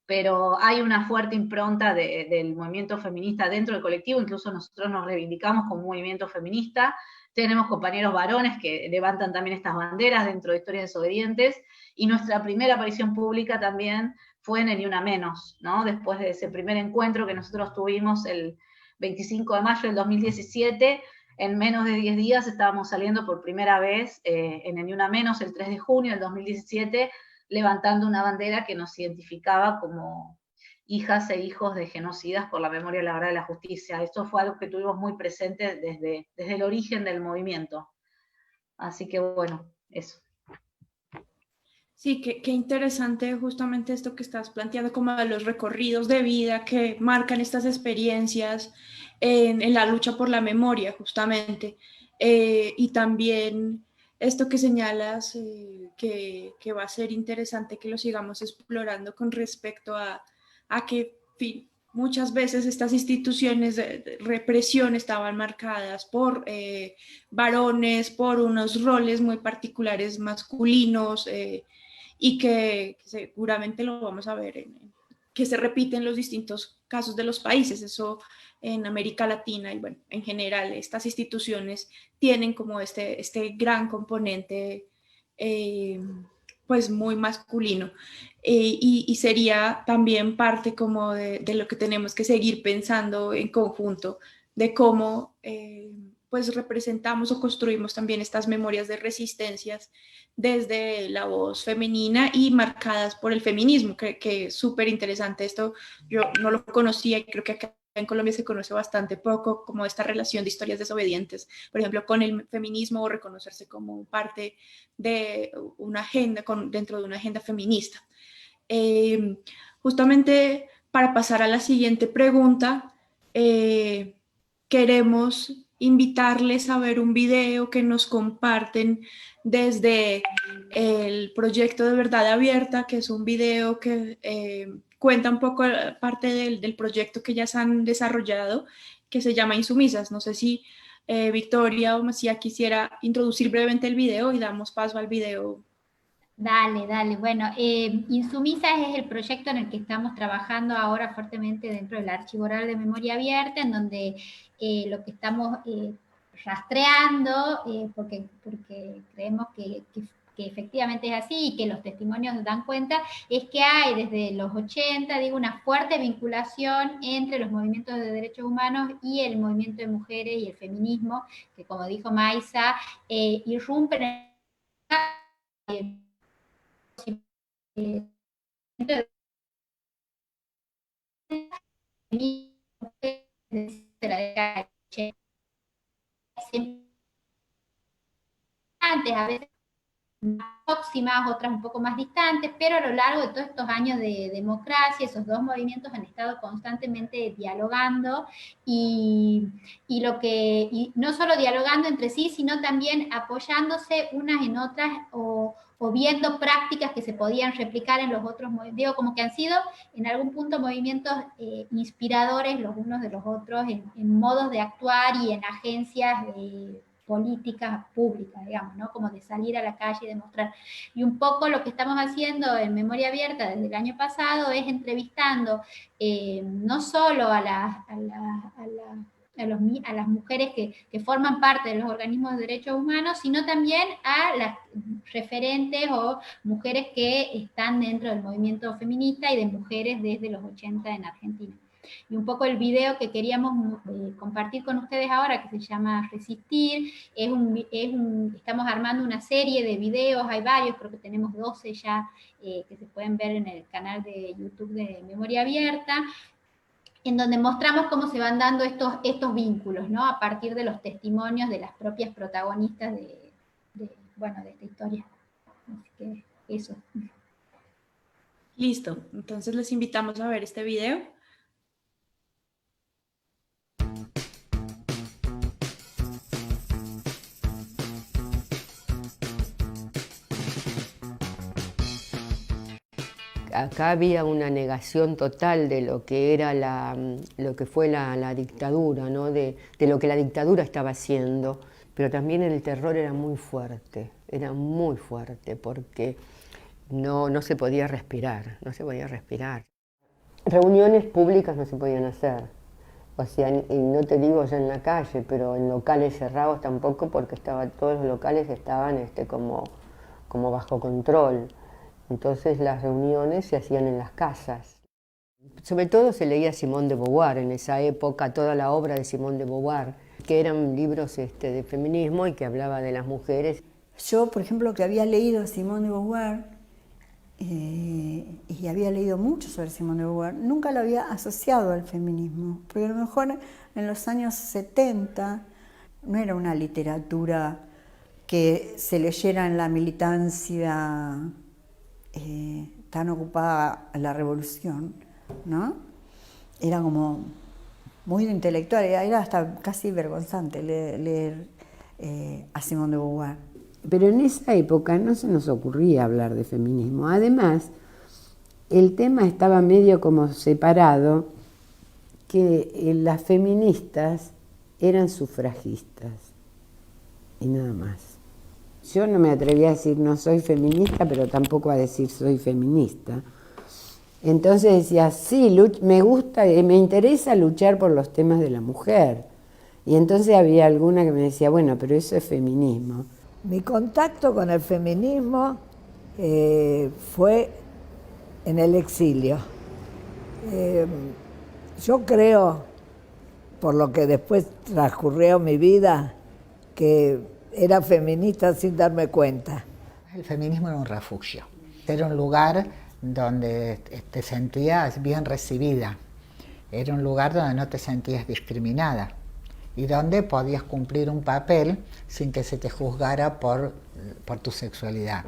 Pero hay una fuerte impronta del movimiento feminista dentro del colectivo, incluso nosotros nos reivindicamos como movimiento feminista, tenemos compañeros varones que levantan también estas banderas dentro de Historias Desobedientes, y nuestra primera aparición pública también fue en el Ni Una Menos, ¿no? Después de ese primer encuentro que nosotros tuvimos el 25 de mayo del 2017, en menos de 10 días estábamos saliendo por primera vez en el Ni Una Menos, el 3 de junio del 2017, levantando una bandera que nos identificaba como hijas e hijos de genocidas por la memoria y la verdad de la justicia. Esto fue algo que tuvimos muy presente desde el origen del movimiento. Así que bueno, eso. Sí, qué interesante justamente esto que estás planteando, como de los recorridos de vida que marcan estas experiencias en la lucha por la memoria, justamente. Y también esto que señalas, que va a ser interesante que lo sigamos explorando con respecto a que, en fin, muchas veces estas instituciones de represión estaban marcadas por varones, por unos roles muy particulares masculinos, y que seguramente lo vamos a ver, que se repite en los distintos casos de los países, eso en América Latina y bueno, en general estas instituciones tienen como este gran componente pues muy masculino, y sería también parte como de lo que tenemos que seguir pensando en conjunto, de cómo pues representamos o construimos también estas memorias de resistencias desde la voz femenina y marcadas por el feminismo, que es súper interesante. Esto yo no lo conocía y creo que acá en Colombia se conoce bastante poco, como esta relación de historias desobedientes, por ejemplo, con el feminismo, o reconocerse como parte de una agenda, dentro de una agenda feminista. Justamente para pasar a la siguiente pregunta, queremos invitarles a ver un video que nos comparten desde el proyecto de Verdad Abierta, que es un video que cuenta un poco parte del proyecto que ellas han desarrollado, que se llama Insumisas. No sé si Victoria o Macía quisiera introducir brevemente el video y damos paso al video. Dale, dale. Bueno, Insumisas es el proyecto en el que estamos trabajando ahora fuertemente dentro del Archivo Oral de Memoria Abierta, en donde lo que estamos rastreando, porque creemos que efectivamente es así y que los testimonios dan cuenta, es que hay desde los 80, digo, una fuerte vinculación entre los movimientos de derechos humanos y el movimiento de mujeres y el feminismo, que como dijo Maisa, irrumpen en de la década de 80, antes, a veces más próximas, otras un poco más distantes, pero a lo largo de todos estos años de democracia, esos dos movimientos han estado constantemente dialogando y no solo dialogando entre sí, sino también apoyándose unas en otras o viendo prácticas que se podían replicar en los otros movimientos, digo, como que han sido en algún punto movimientos inspiradores los unos de los otros en modos de actuar y en agencias políticas públicas, digamos, ¿no? Como de salir a la calle y demostrar. Y un poco lo que estamos haciendo en Memoria Abierta desde el año pasado es entrevistando no solo a las mujeres que forman parte de los organismos de derechos humanos, sino también a las referentes o mujeres que están dentro del movimiento feminista y de mujeres desde los 80 en Argentina. Y un poco el video que queríamos compartir con ustedes ahora, que se llama Resistir, estamos armando una serie de videos, hay varios, creo que tenemos 12 ya, que se pueden ver en el canal de YouTube de Memoria Abierta, en donde mostramos cómo se van dando estos vínculos, ¿no? A partir de los testimonios de las propias protagonistas de esta historia. Así que eso. Listo, entonces les invitamos a ver este video. Acá había una negación total de lo que era lo que fue la dictadura, ¿no? De lo que la dictadura estaba haciendo, pero también el terror era muy fuerte porque no se podía respirar, Reuniones públicas no se podían hacer, o sea, y no te digo ya en la calle, pero en locales cerrados tampoco, porque todos los locales estaban como bajo control. Entonces las reuniones se hacían en las casas. Sobre todo se leía Simone de Beauvoir en esa época, toda la obra de Simone de Beauvoir, que eran libros de feminismo y que hablaba de las mujeres. Yo, por ejemplo, que había leído a Simone de Beauvoir, y había leído mucho sobre Simone de Beauvoir, nunca lo había asociado al feminismo, porque a lo mejor en los años 70 no era una literatura que se leyera en la militancia tan ocupada a la revolución, ¿no? Era como muy intelectual, era hasta casi vergonzante leer a Simone de Beauvoir. Pero en esa época no se nos ocurría hablar de feminismo. Además, el tema estaba medio como separado, que las feministas eran sufragistas y nada más. Yo no me atreví a decir no soy feminista, pero tampoco a decir soy feminista. Entonces decía, sí, me interesa luchar por los temas de la mujer. Y entonces había alguna que me decía, bueno, pero eso es feminismo. Mi contacto con el feminismo fue en el exilio. Yo creo, por lo que después transcurrió mi vida, que era feminista sin darme cuenta. El feminismo era un refugio, era un lugar donde te sentías bien recibida, era un lugar donde no te sentías discriminada y donde podías cumplir un papel sin que se te juzgara por tu sexualidad.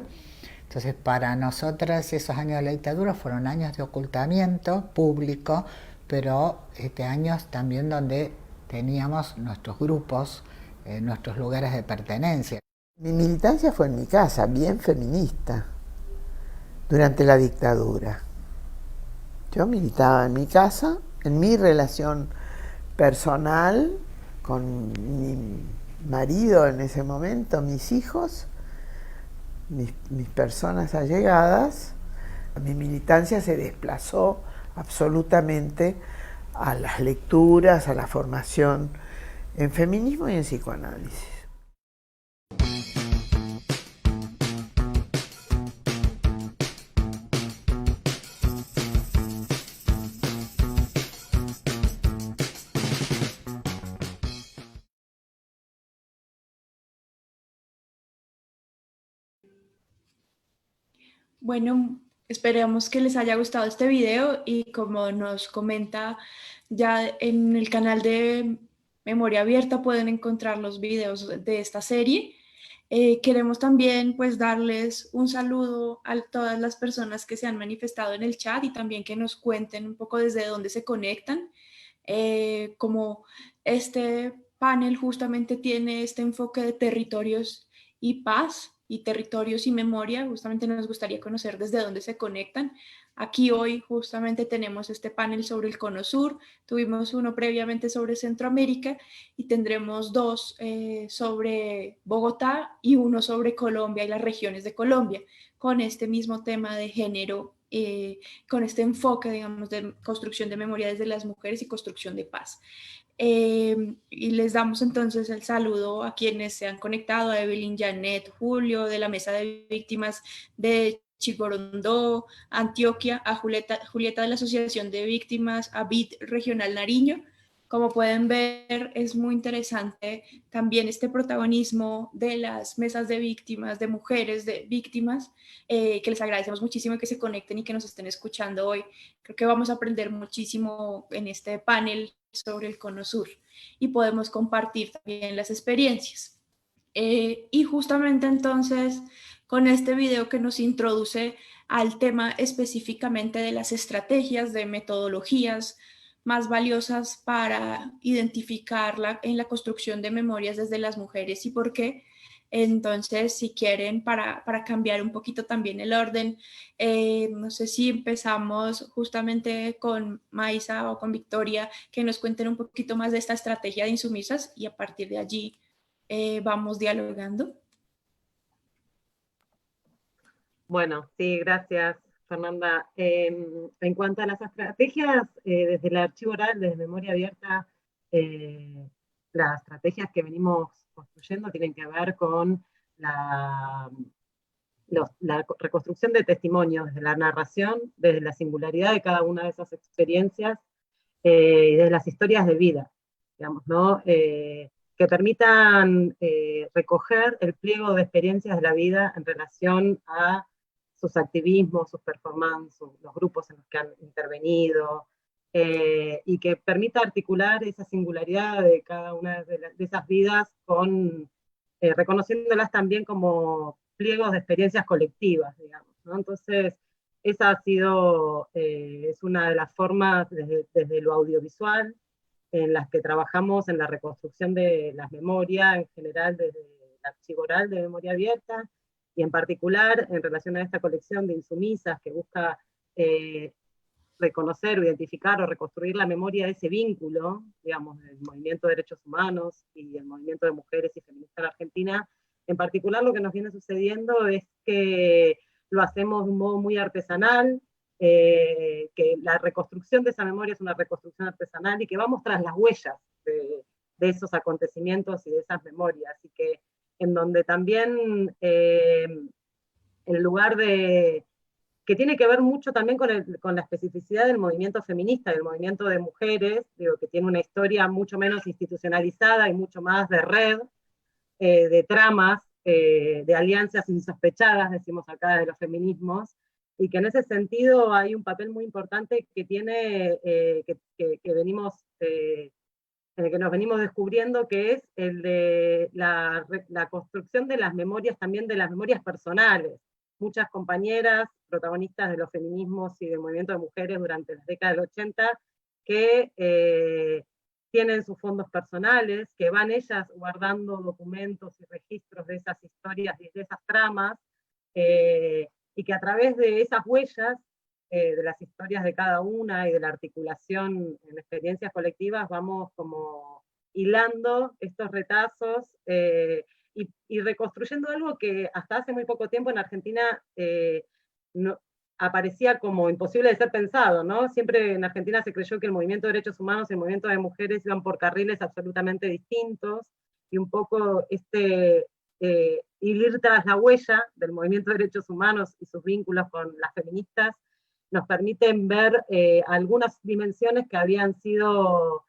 Entonces, para nosotras esos años de la dictadura fueron años de ocultamiento público, pero años también donde teníamos nuestros grupos, nuestros lugares de pertenencia. Mi militancia fue en mi casa, bien feminista, durante la dictadura. Yo militaba en mi casa, en mi relación personal, con mi marido en ese momento, mis hijos, mis personas allegadas. Mi militancia se desplazó absolutamente a las lecturas, a la formación en feminismo y en psicoanálisis. Bueno, esperamos que les haya gustado este video y como nos comenta ya en el canal de Memoria Abierta pueden encontrar los videos de esta serie. Queremos también pues darles un saludo a todas las personas que se han manifestado en el chat y también que nos cuenten un poco desde dónde se conectan. Como este panel justamente tiene este enfoque de territorios y paz y territorios y memoria, justamente nos gustaría conocer desde dónde se conectan. Aquí hoy justamente tenemos este panel sobre el Cono Sur, tuvimos uno previamente sobre Centroamérica y tendremos dos sobre Bogotá y uno sobre Colombia y las regiones de Colombia, con este mismo tema de género, con este enfoque, digamos, de construcción de memoria desde las mujeres y construcción de paz. Y les damos entonces el saludo a quienes se han conectado, a Evelyn, Janet, Julio, de la Mesa de Víctimas de Chiborondó, Antioquia, a Julieta de la Asociación de Víctimas, a BID Regional Nariño. Como pueden ver, es muy interesante también este protagonismo de las mesas de víctimas, de mujeres de víctimas, que les agradecemos muchísimo que se conecten y que nos estén escuchando hoy. Creo que vamos a aprender muchísimo en este panel sobre el Cono Sur y podemos compartir también las experiencias. Y justamente entonces, con este video que nos introduce al tema específicamente de las estrategias, de metodologías más valiosas para identificarla en la construcción de memorias desde las mujeres y por qué. Entonces, si quieren, para cambiar un poquito también el orden, no sé si empezamos justamente con Maisa o con Victoria, que nos cuenten un poquito más de esta estrategia de insumisas y a partir de allí vamos dialogando. Bueno, sí, gracias, Fernanda. En cuanto a las estrategias, desde el archivo oral, desde Memoria Abierta, las estrategias que venimos construyendo tienen que ver con la reconstrucción de testimonios, desde la narración, desde la singularidad de cada una de esas experiencias, y desde las historias de vida, digamos, ¿no? Que permitan recoger el pliego de experiencias de la vida en relación a sus activismos, sus performances, los grupos en los que han intervenido, y que permita articular esa singularidad de cada una de esas vidas con, reconociéndolas también como pliegos de experiencias colectivas, digamos, ¿no? Entonces, esa ha sido, es una de las formas desde lo audiovisual en las que trabajamos en la reconstrucción de las memorias, en general desde el archivo oral de Memoria Abierta, y en particular en relación a esta colección de insumisas que busca reconocer o identificar o reconstruir la memoria de ese vínculo, digamos, del movimiento de derechos humanos y el movimiento de mujeres y feministas en Argentina. En particular lo que nos viene sucediendo es que lo hacemos de un modo muy artesanal, que la reconstrucción de esa memoria es una reconstrucción artesanal y que vamos tras las huellas de esos acontecimientos y de esas memorias, y que en donde también en lugar de, que tiene que ver mucho también con la especificidad del movimiento feminista, del movimiento de mujeres, digo, que tiene una historia mucho menos institucionalizada y mucho más de red, de tramas, de alianzas insospechadas, decimos acá, de los feminismos, y que en ese sentido hay un papel muy importante que tiene, que venimos, en el que nos venimos descubriendo, que es el de la construcción de las memorias, también de las memorias personales. Muchas compañeras protagonistas de los feminismos y del movimiento de mujeres durante las décadas del 80, que tienen sus fondos personales, que van ellas guardando documentos y registros de esas historias y de esas tramas, y que a través de esas huellas, de las historias de cada una y de la articulación en experiencias colectivas, vamos como hilando estos retazos y reconstruyendo algo que hasta hace muy poco tiempo en Argentina no, aparecía como imposible de ser pensado, ¿no? Siempre en Argentina se creyó que el movimiento de derechos humanos y el movimiento de mujeres iban por carriles absolutamente distintos, y un poco ir tras la huella del movimiento de derechos humanos y sus vínculos con las feministas nos permiten ver algunas dimensiones que habían sido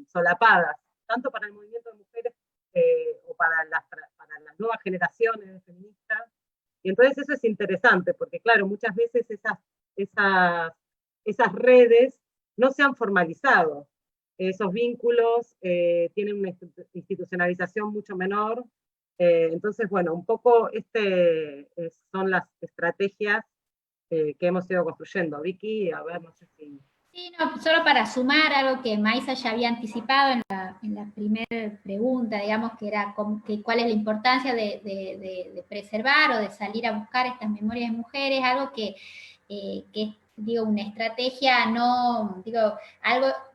solapadas, tanto para el movimiento de mujeres o para las nuevas generaciones de feministas. Y entonces eso es interesante, porque claro, muchas veces esas redes no se han formalizado. Esos vínculos tienen una institucionalización mucho menor. Entonces, bueno, un poco son las estrategias que hemos ido construyendo. Vicky, a ver, no sé si... Sí, no, solo para sumar algo que Maisa ya había anticipado en la primera pregunta, digamos, que era cuál es la importancia de preservar o de salir a buscar estas memorias de mujeres, algo que digo, una estrategia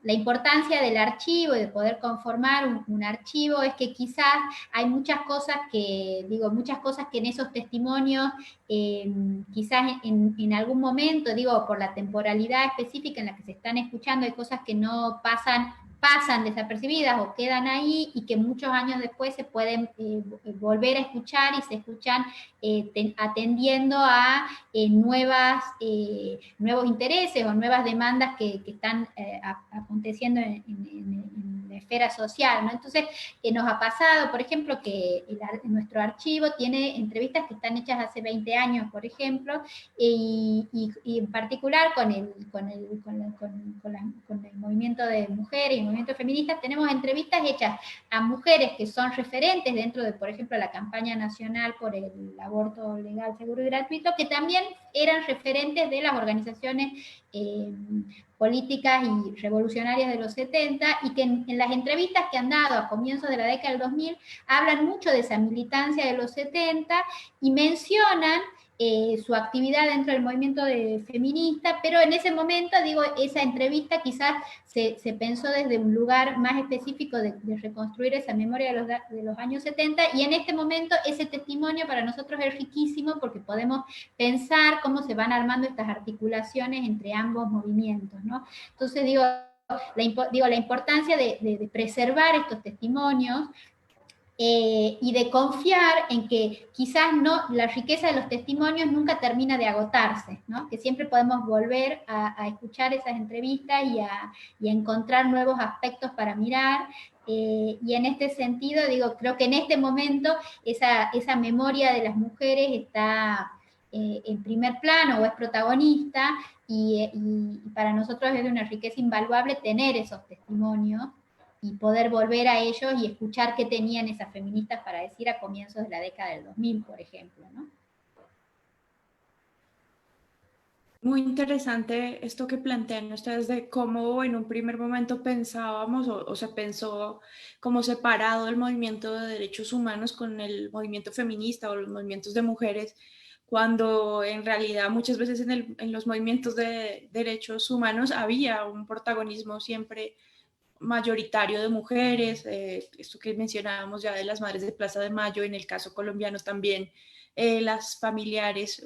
la importancia del archivo y de poder conformar un archivo es que quizás hay muchas cosas que en esos testimonios, quizás en algún momento, por la temporalidad específica en la que se están escuchando, hay cosas que no pasan desapercibidas o quedan ahí y que muchos años después se pueden volver a escuchar y se escuchan atendiendo a nuevos intereses o nuevas demandas que están aconteciendo en la esfera social, ¿no? Entonces, nos ha pasado, por ejemplo, que nuestro archivo tiene entrevistas que están hechas hace 20 años, por ejemplo, y en particular con el movimiento de mujeres y el movimiento feminista, tenemos entrevistas hechas a mujeres que son referentes dentro de, por ejemplo, la campaña nacional por el aborto legal, seguro y gratuito, que también eran referentes de las organizaciones políticas y revolucionarias de los 70, y que en las entrevistas que han dado a comienzos de la década del 2000 hablan mucho de esa militancia de los 70 y mencionan su actividad dentro del movimiento feminista, pero en ese momento, esa entrevista quizás se pensó desde un lugar más específico de reconstruir esa memoria de los años 70, y en este momento ese testimonio para nosotros es riquísimo porque podemos pensar cómo se van armando estas articulaciones entre ambos movimientos, ¿no? Entonces, la importancia de preservar estos testimonios, y de confiar en que quizás la riqueza de los testimonios nunca termina de agotarse, ¿no? Que siempre podemos volver a escuchar esas entrevistas y a encontrar nuevos aspectos para mirar, y en este sentido, creo que en este momento esa memoria de las mujeres está en primer plano o es protagonista, y para nosotros es de una riqueza invaluable tener esos testimonios y poder volver a ellos y escuchar qué tenían esas feministas para decir a comienzos de la década del 2000, por ejemplo, ¿no? Muy interesante esto que plantean ustedes de cómo en un primer momento pensábamos o se pensó como separado el movimiento de derechos humanos con el movimiento feminista o los movimientos de mujeres, cuando en realidad muchas veces en los movimientos de derechos humanos había un protagonismo siempre mayoritario de mujeres, esto que mencionábamos ya de las madres de Plaza de Mayo, en el caso colombiano también, las familiares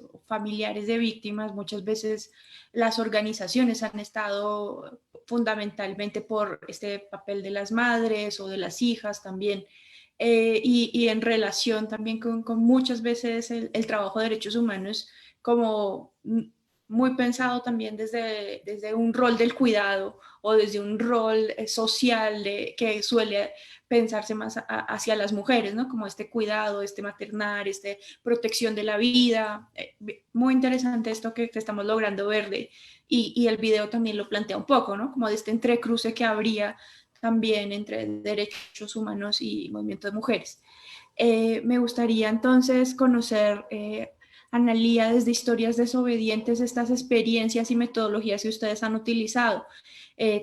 de víctimas, muchas veces las organizaciones han estado fundamentalmente por este papel de las madres o de las hijas también, y en relación también con muchas veces el trabajo de derechos humanos como muy pensado también desde un rol del cuidado o desde un rol social que suele pensarse más hacia las mujeres, ¿no? Como este cuidado, este maternar, protección de la vida. Muy interesante esto que estamos logrando ver y el video también lo plantea un poco, ¿no? Como de este entrecruce que habría también entre derechos humanos y movimiento de mujeres. Me gustaría entonces conocer Analía, desde Historias Desobedientes, estas experiencias y metodologías que ustedes han utilizado.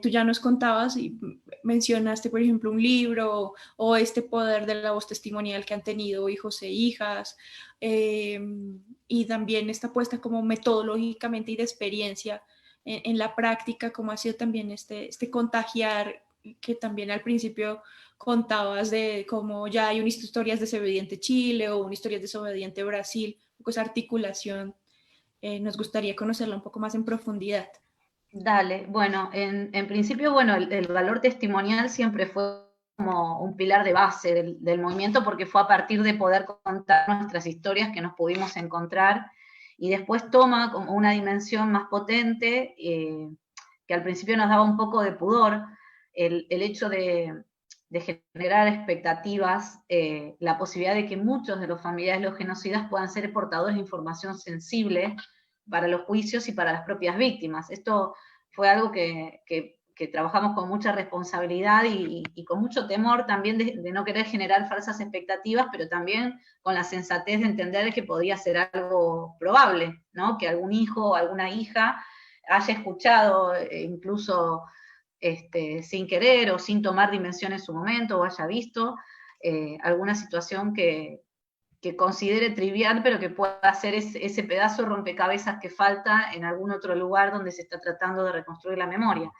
Tú ya nos contabas y mencionaste, por ejemplo, un libro o este poder de la voz testimonial que han tenido hijos e hijas, y también esta apuesta como metodológicamente y de experiencia en la práctica, como ha sido también este contagiar, que también al principio contabas de cómo ya hay una Historias Desobediente Chile o una Historias Desobediente Brasil, esa articulación. Nos gustaría conocerla un poco más en profundidad. Dale, bueno, en principio, bueno, el valor testimonial siempre fue como un pilar de base del movimiento, porque fue a partir de poder contar nuestras historias que nos pudimos encontrar, y después toma como una dimensión más potente, que al principio nos daba un poco de pudor, el hecho de generar expectativas, la posibilidad de que muchos de los familiares de los genocidas puedan ser portadores de información sensible para los juicios y para las propias víctimas. Esto fue algo que trabajamos con mucha responsabilidad y con mucho temor también de no querer generar falsas expectativas, pero también con la sensatez de entender que podía ser algo probable, ¿no? Que algún hijo o alguna hija haya escuchado, incluso sin querer o sin tomar dimensión en su momento, o haya visto alguna situación que considere trivial, pero que pueda ser ese pedazo de rompecabezas que falta en algún otro lugar donde se está tratando de reconstruir la memoria.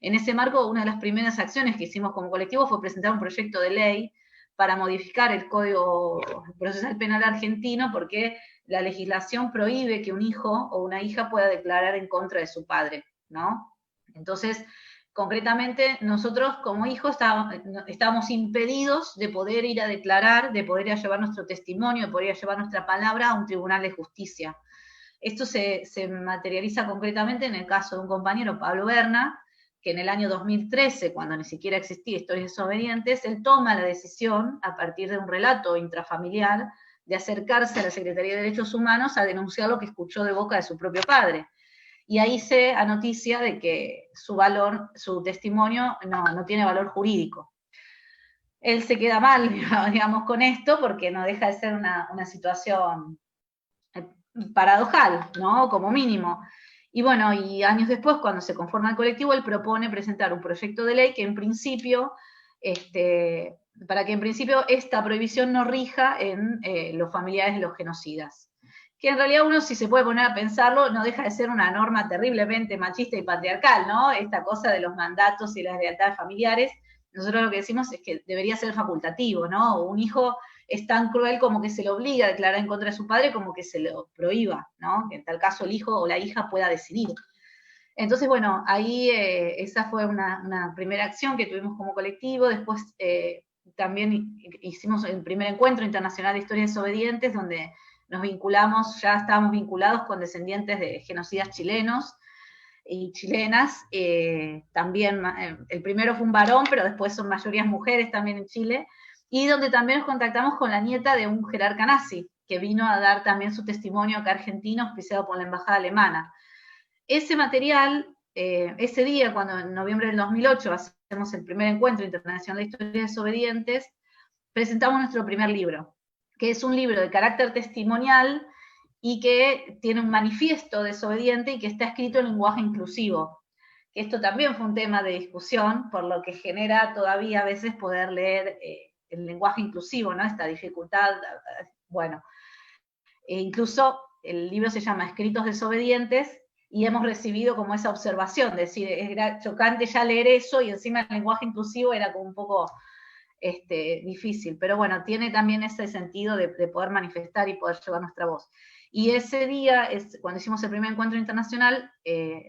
En ese marco, una de las primeras acciones que hicimos como colectivo fue presentar un proyecto de ley para modificar el Código Procesal Penal argentino, porque la legislación prohíbe que un hijo o una hija pueda declarar en contra de su padre, ¿no? Entonces, concretamente, nosotros como hijos estábamos impedidos de poder ir a declarar, de poder ir a llevar nuestro testimonio, de poder ir a llevar nuestra palabra a un tribunal de justicia. Esto se materializa concretamente en el caso de un compañero, Pablo Berna, que en el año 2013, cuando ni siquiera existía Historias Desobedientes, él toma la decisión, a partir de un relato intrafamiliar, de acercarse a la Secretaría de Derechos Humanos a denunciar lo que escuchó de boca de su propio padre. Y ahí se anoticia de que su testimonio no tiene valor jurídico. Él se queda mal, digamos, con esto, porque no deja de ser una situación paradojal, ¿no? Como mínimo. Y bueno, y años después, cuando se conforma el colectivo, él propone presentar un proyecto de ley que en principio, para que en principio esta prohibición no rija en los familiares de los genocidas. Que en realidad uno, si se puede poner a pensarlo, no deja de ser una norma terriblemente machista y patriarcal, ¿no? Esta cosa de los mandatos y las lealtades familiares. Nosotros lo que decimos es que debería ser facultativo, ¿no? Un hijo es tan cruel como que se le obliga a declarar en contra de su padre, como que se lo prohíba, ¿no? Que en tal caso el hijo o la hija pueda decidir. Entonces, bueno, ahí esa fue una primera acción que tuvimos como colectivo. Después también hicimos el primer encuentro internacional de Historias Desobedientes, donde nos vinculamos, ya estábamos vinculados con descendientes de genocidas chilenos y chilenas. También el primero fue un varón, pero después son mayorías mujeres también en Chile. Y donde también nos contactamos con la nieta de un jerarca nazi, que vino a dar también su testimonio acá argentino, auspiciado por la embajada alemana. Ese material, ese día, cuando en noviembre del 2008 hacemos el primer encuentro internacional de Historias Desobedientes, presentamos nuestro primer libro, que es un libro de carácter testimonial y que tiene un manifiesto desobediente y que está escrito en lenguaje inclusivo. Esto también fue un tema de discusión, por lo que genera todavía a veces poder leer el lenguaje inclusivo, ¿no? Esta dificultad, bueno. Incluso el libro se llama Escritos Desobedientes, y hemos recibido como esa observación, de decir, era chocante ya leer eso, y encima el lenguaje inclusivo era como un poco difícil, pero bueno, tiene también ese sentido de poder manifestar y poder llevar nuestra voz. Y ese día, cuando hicimos el primer encuentro internacional,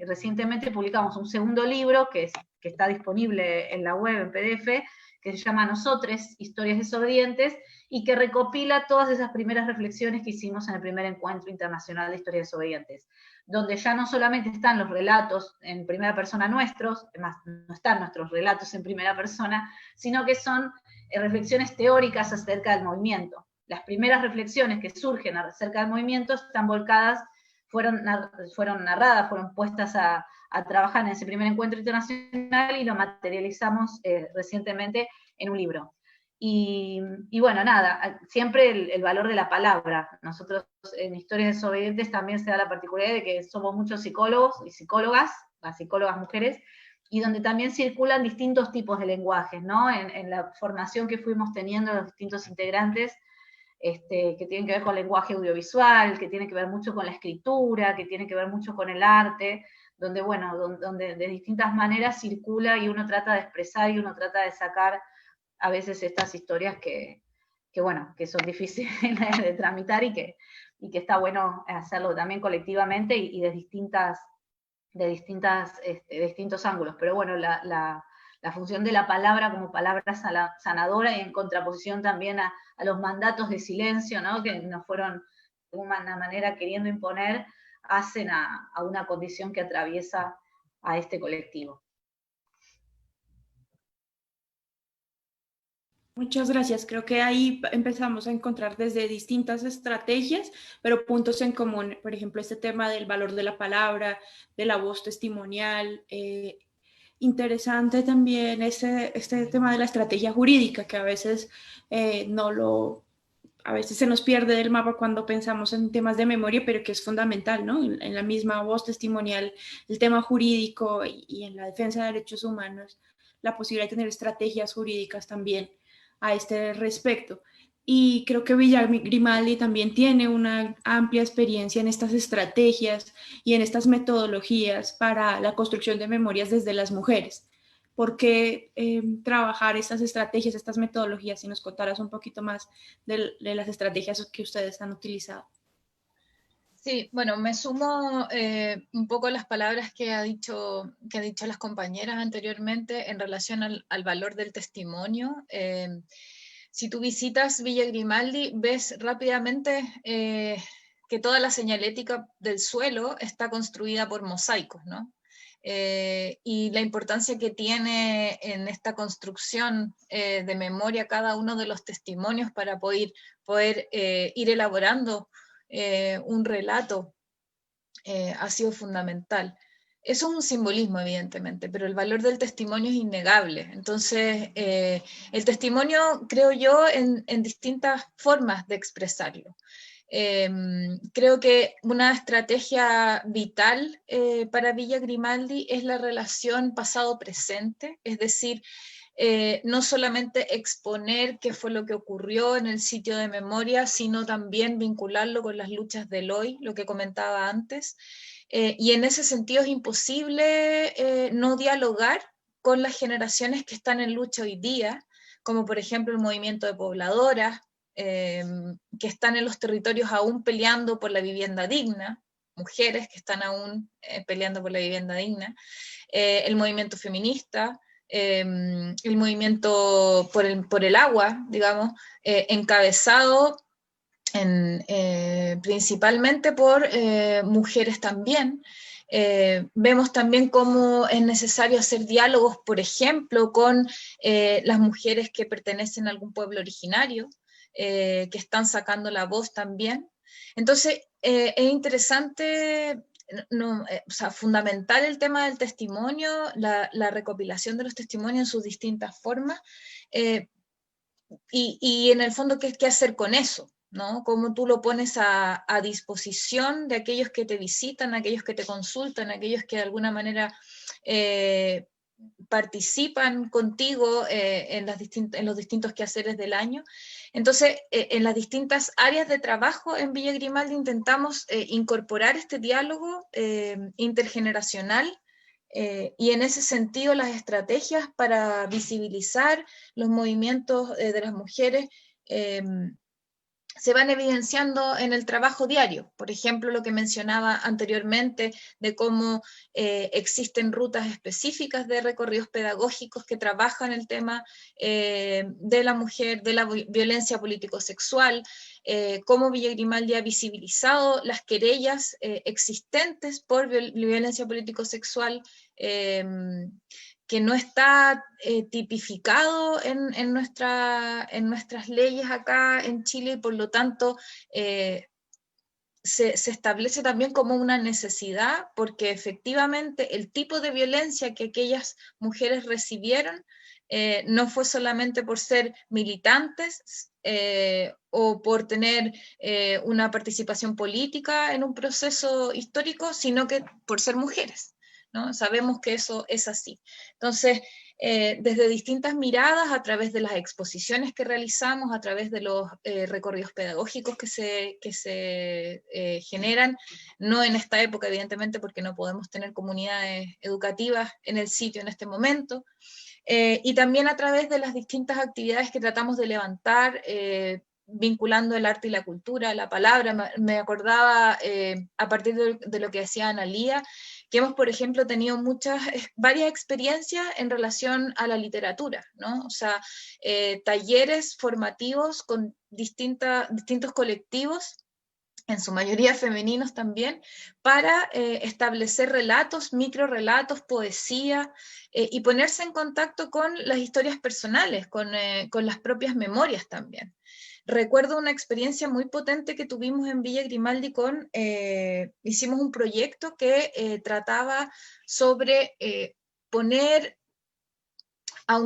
recientemente publicamos un segundo libro que está disponible en la web, en PDF, que se llama Nosotres, Historias Desobedientes, y que recopila todas esas primeras reflexiones que hicimos en el primer encuentro internacional de Historias Desobedientes, donde ya no solamente están los relatos en primera persona nuestros, además no están nuestros relatos en primera persona, sino que son reflexiones teóricas acerca del movimiento. Las primeras reflexiones que surgen acerca del movimiento están volcadas, fueron narradas, fueron puestas a trabajar en ese primer encuentro internacional, y lo materializamos recientemente en un libro. Y bueno, nada, siempre el valor de la palabra. Nosotros en Historias Desobedientes también se da la particularidad de que somos muchos psicólogos y psicólogas, las psicólogas mujeres, y donde también circulan distintos tipos de lenguajes, ¿no? En la formación que fuimos teniendo los distintos integrantes, que tienen que ver con lenguaje audiovisual, que tiene que ver mucho con la escritura, que tiene que ver mucho con el arte, donde, bueno, donde de distintas maneras circula y uno trata de expresar y uno trata de sacar a veces estas historias que bueno, que son difíciles de tramitar y que está bueno hacerlo también colectivamente y de distintos ángulos. Pero bueno, la función de la palabra como palabra sanadora y en contraposición también a los mandatos de silencio, ¿no? Que nos fueron de alguna manera queriendo imponer, hacen a una condición que atraviesa a este colectivo. Muchas gracias. Creo que ahí empezamos a encontrar desde distintas estrategias, pero puntos en común. Por ejemplo, este tema del valor de la palabra, de la voz testimonial. Interesante también este tema de la estrategia jurídica, que a veces a veces se nos pierde del mapa cuando pensamos en temas de memoria, pero que es fundamental, ¿no? En la misma voz testimonial, el tema jurídico y en la defensa de derechos humanos, la posibilidad de tener estrategias jurídicas también a este respecto. Y creo que Villa Grimaldi también tiene una amplia experiencia en estas estrategias y en estas metodologías para la construcción de memorias desde las mujeres. ¿Por qué trabajar estas estrategias, estas metodologías? Si nos contaras un poquito más de las estrategias que ustedes han utilizado. Sí, bueno, me sumo un poco a las palabras que ha dicho las compañeras anteriormente en relación al valor del testimonio. Si tú visitas Villa Grimaldi, ves rápidamente que toda la señalética del suelo está construida por mosaicos, ¿no? Y la importancia que tiene en esta construcción de memoria cada uno de los testimonios para poder ir elaborando un relato ha sido fundamental. Eso es un simbolismo, evidentemente, pero el valor del testimonio es innegable. Entonces, el testimonio, creo yo, en distintas formas de expresarlo. Creo que una estrategia vital para Villa Grimaldi es la relación pasado-presente, es decir, no solamente exponer qué fue lo que ocurrió en el sitio de memoria, sino también vincularlo con las luchas del hoy, lo que comentaba antes. Y en ese sentido es imposible no dialogar con las generaciones que están en lucha hoy día, como por ejemplo el movimiento de pobladoras, que están en los territorios aún peleando por la vivienda digna, mujeres que están aún peleando por la vivienda digna, el movimiento feminista, el movimiento por el agua, digamos, encabezado principalmente por mujeres también. Vemos también cómo es necesario hacer diálogos, por ejemplo, con las mujeres que pertenecen a algún pueblo originario, que están sacando la voz también. Entonces, es interesante, o sea, fundamental el tema del testimonio, la recopilación de los testimonios en sus distintas formas, y en el fondo, ¿qué hacer con eso? ¿No? Cómo tú lo pones a disposición de aquellos que te visitan, aquellos que te consultan, aquellos que de alguna manera participan contigo en los distintos quehaceres del año. Entonces, en las distintas áreas de trabajo en Villa Grimaldi intentamos incorporar este diálogo intergeneracional, y en ese sentido las estrategias para visibilizar los movimientos de las mujeres se van evidenciando en el trabajo diario. Por ejemplo, lo que mencionaba anteriormente de cómo existen rutas específicas de recorridos pedagógicos que trabajan el tema de la mujer, de la violencia político-sexual, cómo Villa Grimaldi ha visibilizado las querellas existentes por violencia político-sexual, que no está tipificado en nuestras leyes acá en Chile, y por lo tanto se establece también como una necesidad, porque efectivamente el tipo de violencia que aquellas mujeres recibieron no fue solamente por ser militantes o por tener una participación política en un proceso histórico, sino que por ser mujeres, ¿no? Sabemos que eso es así. Entonces, desde distintas miradas, a través de las exposiciones que realizamos, a través de los recorridos pedagógicos que se generan, no en esta época, evidentemente, porque no podemos tener comunidades educativas en el sitio en este momento, y también a través de las distintas actividades que tratamos de levantar, vinculando el arte y la cultura, la palabra. Me acordaba, a partir de lo que decía Analía, que hemos, por ejemplo, tenido varias experiencias en relación a la literatura, ¿no? O sea, talleres formativos con distintos colectivos, en su mayoría femeninos también, para establecer relatos, microrelatos, poesía, y ponerse en contacto con las historias personales, con las propias memorias también. Recuerdo una experiencia muy potente que tuvimos en Villa Grimaldi hicimos un proyecto que trataba sobre poner a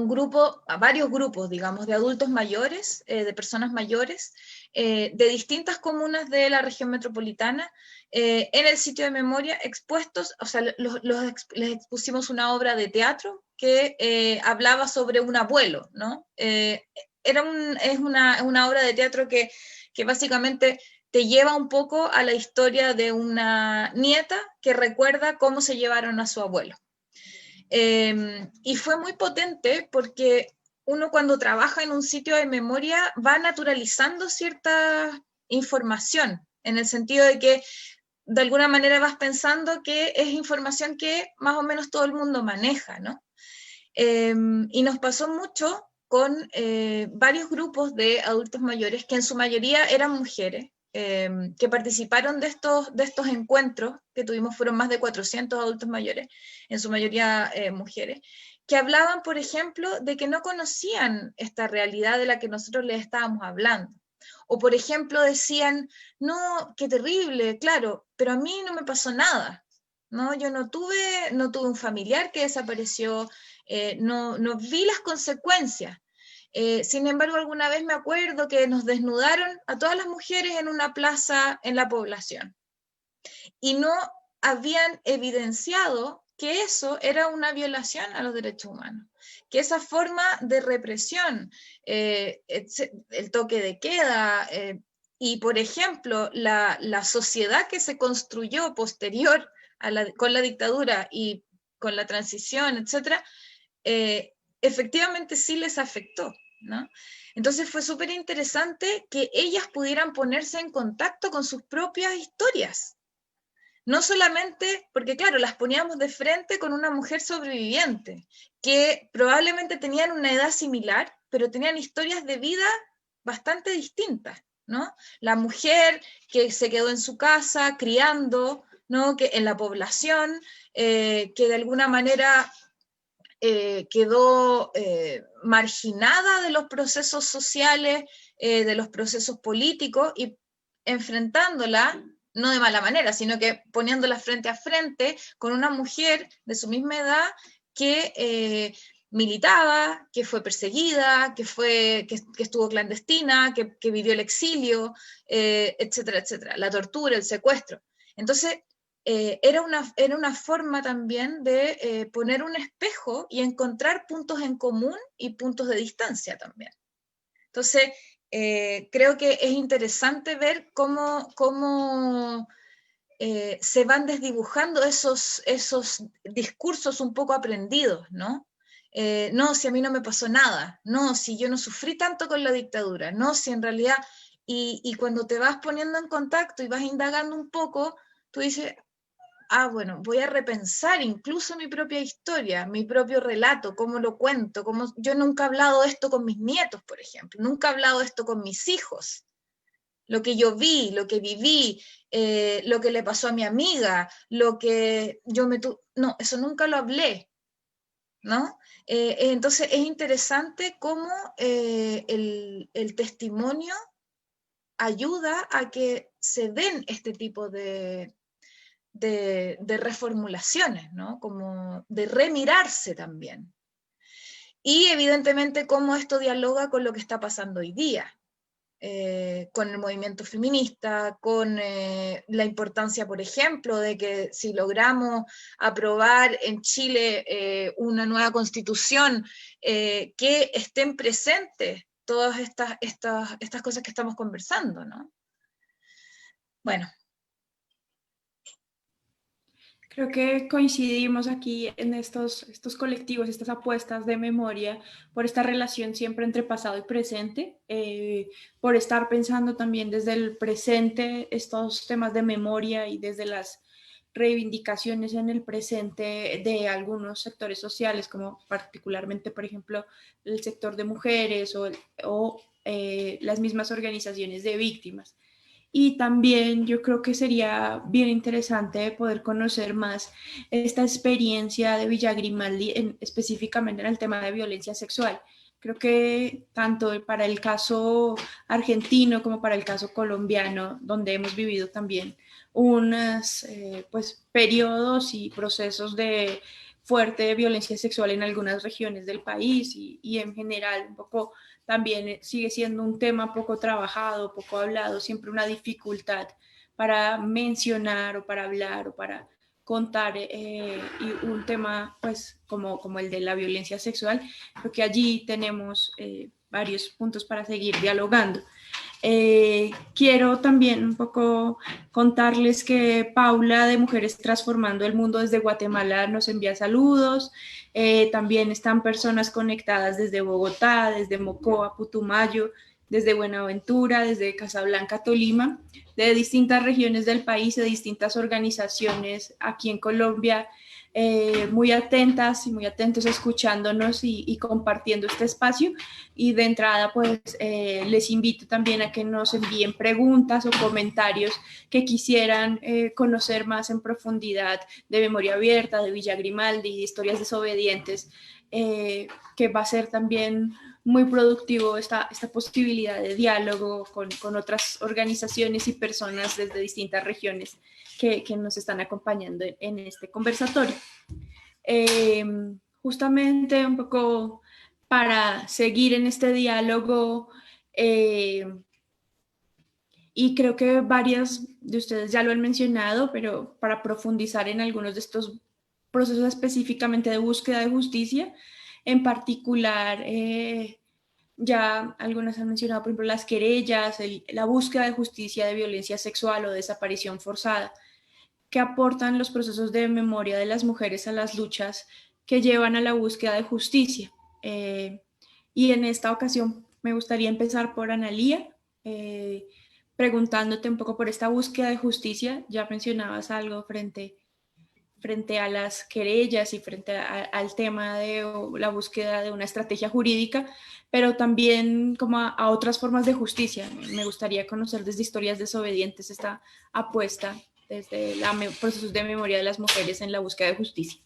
varios grupos, digamos, de adultos mayores, de personas mayores, de distintas comunas de la región metropolitana, en el sitio de memoria, expuestos, o sea, les expusimos una obra de teatro que hablaba sobre un abuelo, ¿no? Es una obra de teatro que básicamente te lleva un poco a la historia de una nieta que recuerda cómo se llevaron a su abuelo. Y fue muy potente porque uno, cuando trabaja en un sitio de memoria, va naturalizando cierta información, en el sentido de que de alguna manera vas pensando que es información que más o menos todo el mundo maneja, ¿no? Y nos pasó mucho con varios grupos de adultos mayores, que en su mayoría eran mujeres, que participaron de estos encuentros que tuvimos. Fueron más de 400 adultos mayores, en su mayoría mujeres, que hablaban, por ejemplo, de que no conocían esta realidad de la que nosotros les estábamos hablando. O, por ejemplo, decían, no, qué terrible, claro, pero a mí no me pasó nada, ¿no? Yo no tuve un familiar que desapareció, no vi las consecuencias. Sin embargo, alguna vez me acuerdo que nos desnudaron a todas las mujeres en una plaza en la población y no habían evidenciado que eso era una violación a los derechos humanos, que esa forma de represión, el toque de queda, y por ejemplo, la sociedad que se construyó posterior con la dictadura y con la transición, etcétera, efectivamente sí les afectó, ¿no? Entonces fue súper interesante que ellas pudieran ponerse en contacto con sus propias historias. No solamente, porque claro, las poníamos de frente con una mujer sobreviviente, que probablemente tenían una edad similar, pero tenían historias de vida bastante distintas, ¿no? La mujer que se quedó en su casa criando, ¿no? Que en la población, que de alguna manera quedó marginada de los procesos sociales, de los procesos políticos, y enfrentándola, no de mala manera, sino que poniéndola frente a frente con una mujer de su misma edad que militaba, que fue perseguida, que estuvo clandestina, que vivió el exilio, etcétera, etcétera, la tortura, el secuestro. Entonces, era una forma también de poner un espejo y encontrar puntos en común y puntos de distancia también. Entonces, creo que es interesante ver cómo se van desdibujando esos discursos un poco aprendidos, ¿no? No, si a mí no me pasó nada, no, si yo no sufrí tanto con la dictadura, no, si en realidad, y cuando te vas poniendo en contacto y vas indagando un poco, tú dices, bueno, voy a repensar incluso mi propia historia, mi propio relato, cómo lo cuento, yo nunca he hablado de esto con mis nietos, por ejemplo, nunca he hablado de esto con mis hijos, lo que yo vi, lo que viví, lo que le pasó a mi amiga, lo que no, eso nunca lo hablé, ¿no? Entonces es interesante cómo el testimonio ayuda a que se den este tipo de reformulaciones, ¿no? Como de remirarse también. y evidentemente cómo esto dialoga con lo que está pasando hoy día. Con el movimiento feminista, con la importancia, por ejemplo, de que si logramos aprobar en Chile una nueva constitución, que estén presentes todas estas cosas que estamos conversando, ¿no? Bueno. Creo que coincidimos aquí en estos colectivos, estas apuestas de memoria, por esta relación siempre entre pasado y presente, por estar pensando también desde el presente estos temas de memoria y desde las reivindicaciones en el presente de algunos sectores sociales, como particularmente, por ejemplo, el sector de mujeres o las mismas organizaciones de víctimas. Y también yo creo que sería bien interesante poder conocer más esta experiencia de Villa Grimaldi, específicamente en el tema de violencia sexual. Creo que tanto para el caso argentino como para el caso colombiano, donde hemos vivido también unos pues, periodos y procesos de fuerte violencia sexual en algunas regiones del país y en general un poco también sigue siendo un tema poco trabajado, poco hablado, siempre una dificultad para mencionar o para hablar o para contar y un tema pues como el de la violencia sexual, porque allí tenemos varios puntos para seguir dialogando. Quiero también un poco contarles que Paula de Mujeres Transformando el Mundo desde Guatemala nos envía saludos. También están personas conectadas desde Bogotá, desde Mocoa, Putumayo, desde Buenaventura, desde Casablanca, Tolima, de distintas regiones del país, de distintas organizaciones aquí en Colombia, muy atentas y muy atentos escuchándonos y compartiendo este espacio. Y de entrada, pues, les invito también a que nos envíen preguntas o comentarios que quisieran conocer más en profundidad de Memoria Abierta, de Villa Grimaldi, de Historias Desobedientes, que va a ser también muy productivo esta posibilidad de diálogo con otras organizaciones y personas desde distintas regiones que nos están acompañando en este conversatorio. Justamente un poco para seguir en este diálogo, y creo que varias de ustedes ya lo han mencionado, pero para profundizar en algunos de estos procesos específicamente de búsqueda de justicia, en particular, ya algunas han mencionado, por ejemplo, las querellas, la búsqueda de justicia de violencia sexual o desaparición forzada, que aportan los procesos de memoria de las mujeres a las luchas que llevan a la búsqueda de justicia. Y en esta ocasión me gustaría empezar por Analía, preguntándote un poco por esta búsqueda de justicia. Ya mencionabas algo frente a las querellas y frente al tema de la búsqueda de una estrategia jurídica, pero también como a otras formas de justicia. Me gustaría conocer desde Historias Desobedientes esta apuesta desde los procesos de memoria de las mujeres en la búsqueda de justicia.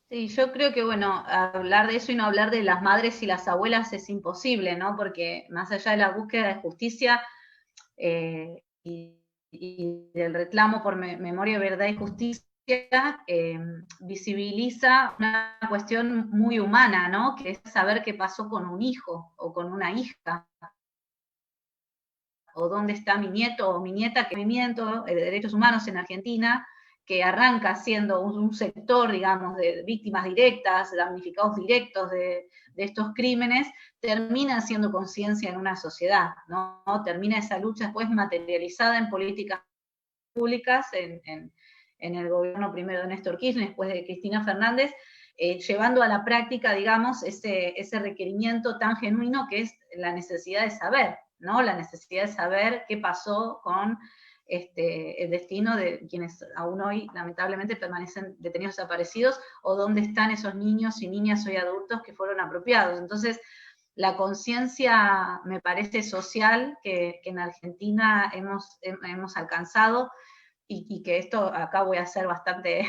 Sí, yo creo que, bueno, hablar de eso y no hablar de las madres y las abuelas es imposible, ¿no? Porque más allá de la búsqueda de justicia y del reclamo por memoria, verdad y justicia, visibiliza una cuestión muy humana, ¿no? Que es saber qué pasó con un hijo o con una hija, o dónde está mi nieto o mi nieta, que el movimiento de derechos humanos en Argentina, que arranca siendo un sector, digamos, de víctimas directas, damnificados directos de estos crímenes, termina siendo conciencia en una sociedad, ¿no? Termina esa lucha después materializada en políticas públicas, en el gobierno primero de Néstor Kirchner, después de Cristina Fernández, llevando a la práctica, digamos, ese requerimiento tan genuino que es la necesidad de saber, ¿no? La necesidad de saber qué pasó con el destino de quienes aún hoy lamentablemente permanecen detenidos desaparecidos, o dónde están esos niños y niñas hoy adultos que fueron apropiados. Entonces, la conciencia, me parece, social que en Argentina hemos alcanzado, y que esto acá voy a ser bastante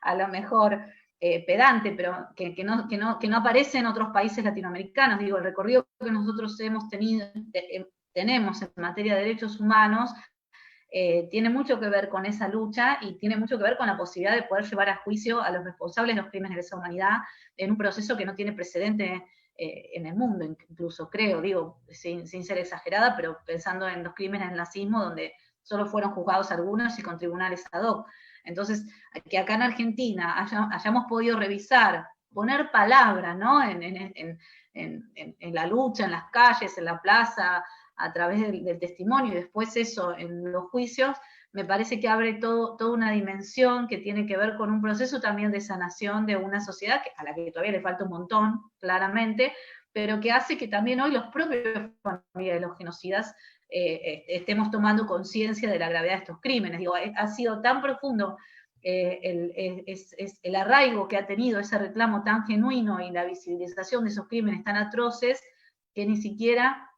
a lo mejor pedante, pero que no aparece en otros países latinoamericanos. Digo, el recorrido que nosotros tenemos en materia de derechos humanos tiene mucho que ver con esa lucha y tiene mucho que ver con la posibilidad de poder llevar a juicio a los responsables de los crímenes de lesa humanidad en un proceso que no tiene precedente en el mundo, incluso creo, digo, sin ser exagerada, pero pensando en los crímenes del nazismo, donde solo fueron juzgados algunos y con tribunales ad hoc. Entonces, que acá en Argentina hayamos podido revisar, poner palabra, ¿no? en la lucha, en las calles, en la plaza, a través del testimonio, y después eso en los juicios, me parece que abre toda una dimensión que tiene que ver con un proceso también de sanación de una sociedad a la que todavía le falta un montón, claramente, pero que hace que también hoy los propios familiares de los genocidas estemos tomando conciencia de la gravedad de estos crímenes. Digo, ha sido tan profundo el arraigo que ha tenido ese reclamo tan genuino y la visibilización de esos crímenes tan atroces, que ni siquiera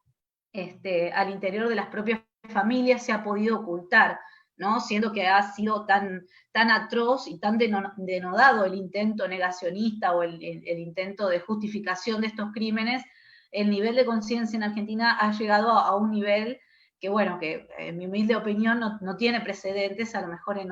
al interior de las propias familias se ha podido ocultar, ¿no? Siendo que ha sido tan atroz y tan denodado el intento negacionista o el intento de justificación de estos crímenes, el nivel de conciencia en Argentina ha llegado a un nivel que, bueno, que en mi humilde opinión no tiene precedentes, a lo mejor en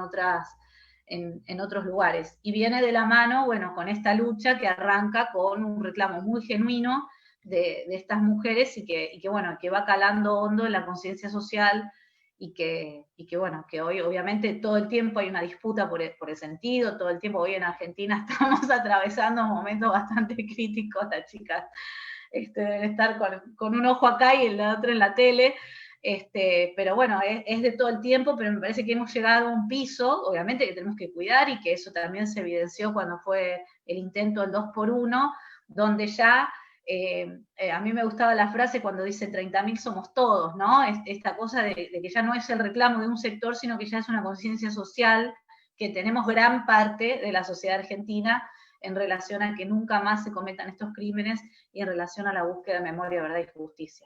otros lugares. Y viene de la mano, bueno, con esta lucha que arranca con un reclamo muy genuino de estas mujeres y que bueno, que va calando hondo en la conciencia social y que bueno, que hoy obviamente todo el tiempo hay una disputa por el sentido, todo el tiempo hoy en Argentina estamos atravesando momentos bastante críticos, las chicas deben estar con un ojo acá y el otro en la tele, pero bueno, es de todo el tiempo, pero me parece que hemos llegado a un piso, obviamente que tenemos que cuidar, y que eso también se evidenció cuando fue el intento del 2x1, donde ya a mí me gustaba la frase cuando dice 30.000 somos todos, ¿no? Esta cosa de que ya no es el reclamo de un sector, sino que ya es una conciencia social que tenemos gran parte de la sociedad argentina en relación a que nunca más se cometan estos crímenes y en relación a la búsqueda de memoria, verdad y justicia.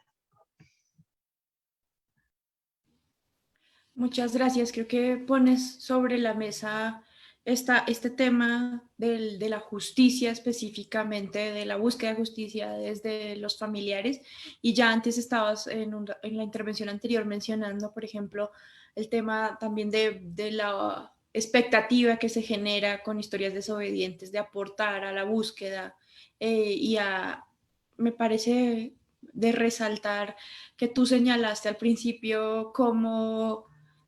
Muchas gracias. Creo que pones sobre la mesa este tema de la justicia, específicamente de la búsqueda de justicia desde los familiares, y ya antes estabas en la intervención anterior mencionando, por ejemplo, el tema también de la expectativa que se genera con historias desobedientes de aportar a la búsqueda me parece de resaltar que tú señalaste al principio cómo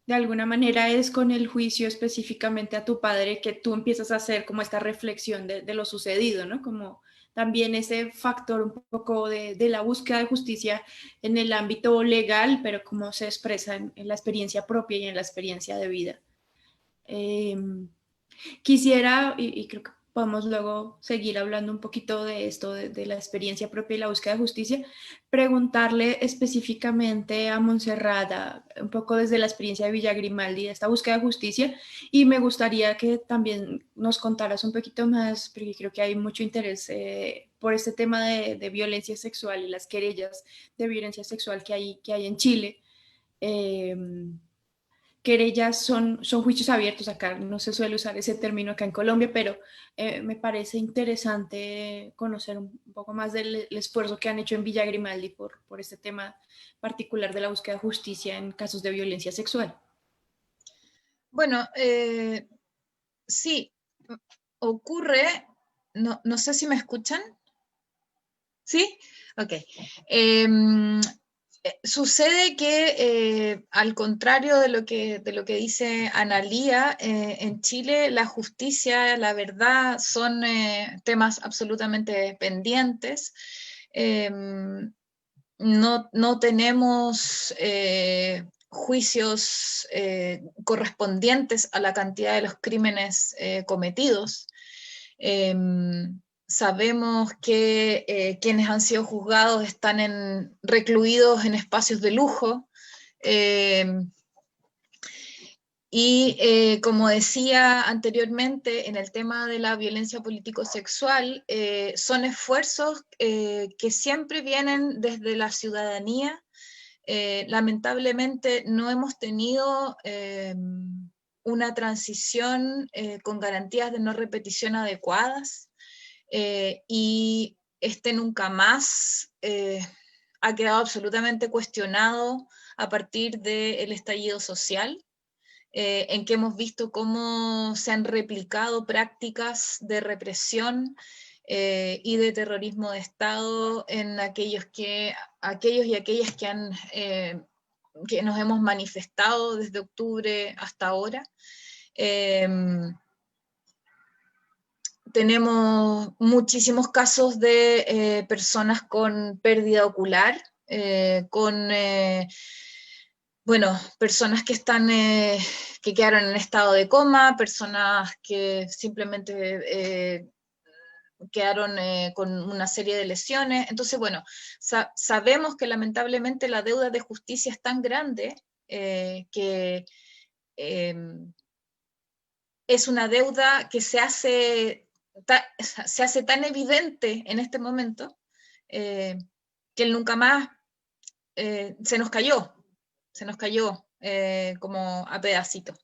de alguna manera es con el juicio específicamente a tu padre que tú empiezas a hacer como esta reflexión de lo sucedido, ¿no? Como también ese factor un poco de la búsqueda de justicia en el ámbito legal, pero cómo se expresa en la experiencia propia y en la experiencia de vida. Quisiera, y creo que podemos luego seguir hablando un poquito de esto, de la experiencia propia y la búsqueda de justicia, preguntarle específicamente a Montserrat, un poco desde la experiencia de Villa Grimaldi, de esta búsqueda de justicia, y me gustaría que también nos contaras un poquito más, porque creo que hay mucho interés por este tema de violencia sexual y las querellas de violencia sexual que hay en Chile. Querellas son juicios abiertos, acá no se suele usar ese término acá en Colombia, pero me parece interesante conocer un poco más del esfuerzo que han hecho en Villa Grimaldi por este tema particular de la búsqueda de justicia en casos de violencia sexual. Bueno, sí, ocurre, no sé si me escuchan. ¿Sí? Ok. Sucede que, al contrario de lo que dice Analía, en Chile la justicia, la verdad, son temas absolutamente pendientes. No tenemos juicios correspondientes a la cantidad de los crímenes cometidos. Sabemos que quienes han sido juzgados están recluidos en espacios de lujo, y como decía anteriormente, en el tema de la violencia político-sexual, son esfuerzos que siempre vienen desde la ciudadanía. Lamentablemente no hemos tenido una transición con garantías de no repetición adecuadas. Y nunca más ha quedado absolutamente cuestionado a partir del estallido social, en que hemos visto cómo se han replicado prácticas de represión y de terrorismo de Estado en aquellos y aquellas que nos hemos manifestado desde octubre hasta ahora. Tenemos muchísimos casos de personas con pérdida ocular, personas que que quedaron en estado de coma, personas que simplemente quedaron con una serie de lesiones. Entonces, bueno, sabemos que lamentablemente la deuda de justicia es tan grande que es una deuda que se hace tan evidente en este momento que el nunca más se nos cayó como a pedacitos.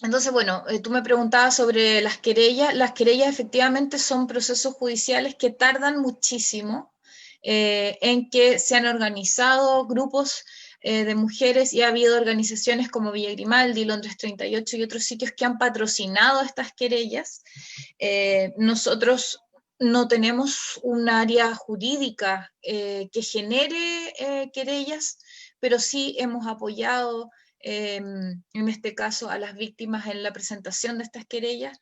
Entonces, bueno, tú me preguntabas sobre las querellas. Las querellas efectivamente son procesos judiciales que tardan muchísimo, en que se han organizado grupos de mujeres, y ha habido organizaciones como Villa Grimaldi, Londres 38 y otros sitios que han patrocinado estas querellas. Nosotros no tenemos un área jurídica que genere querellas, pero sí hemos apoyado en este caso a las víctimas en la presentación de estas querellas.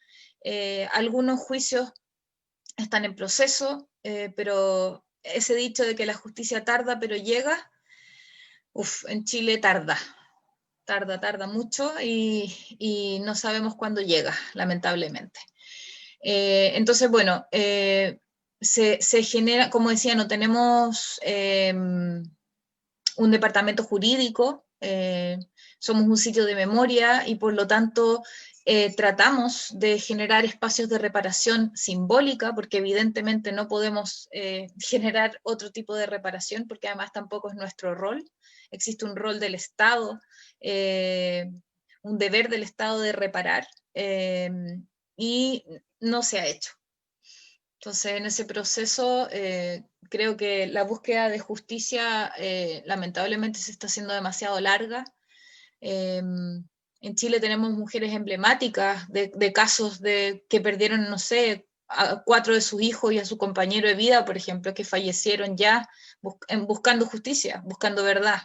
Algunos juicios están en proceso, pero ese dicho de que la justicia tarda pero llega, en Chile tarda mucho y no sabemos cuándo llega, lamentablemente. Entonces, bueno, se genera, como decía, no tenemos un departamento jurídico, somos un sitio de memoria y por lo tanto tratamos de generar espacios de reparación simbólica, porque evidentemente no podemos generar otro tipo de reparación, porque además tampoco es nuestro rol. Existe un rol del Estado, un deber del Estado de reparar, y no se ha hecho. Entonces, en ese proceso, creo que la búsqueda de justicia lamentablemente se está haciendo demasiado larga. En Chile tenemos mujeres emblemáticas de casos que perdieron, no sé, a 4 de sus hijos y a su compañero de vida, por ejemplo, que fallecieron ya buscando justicia, buscando verdad.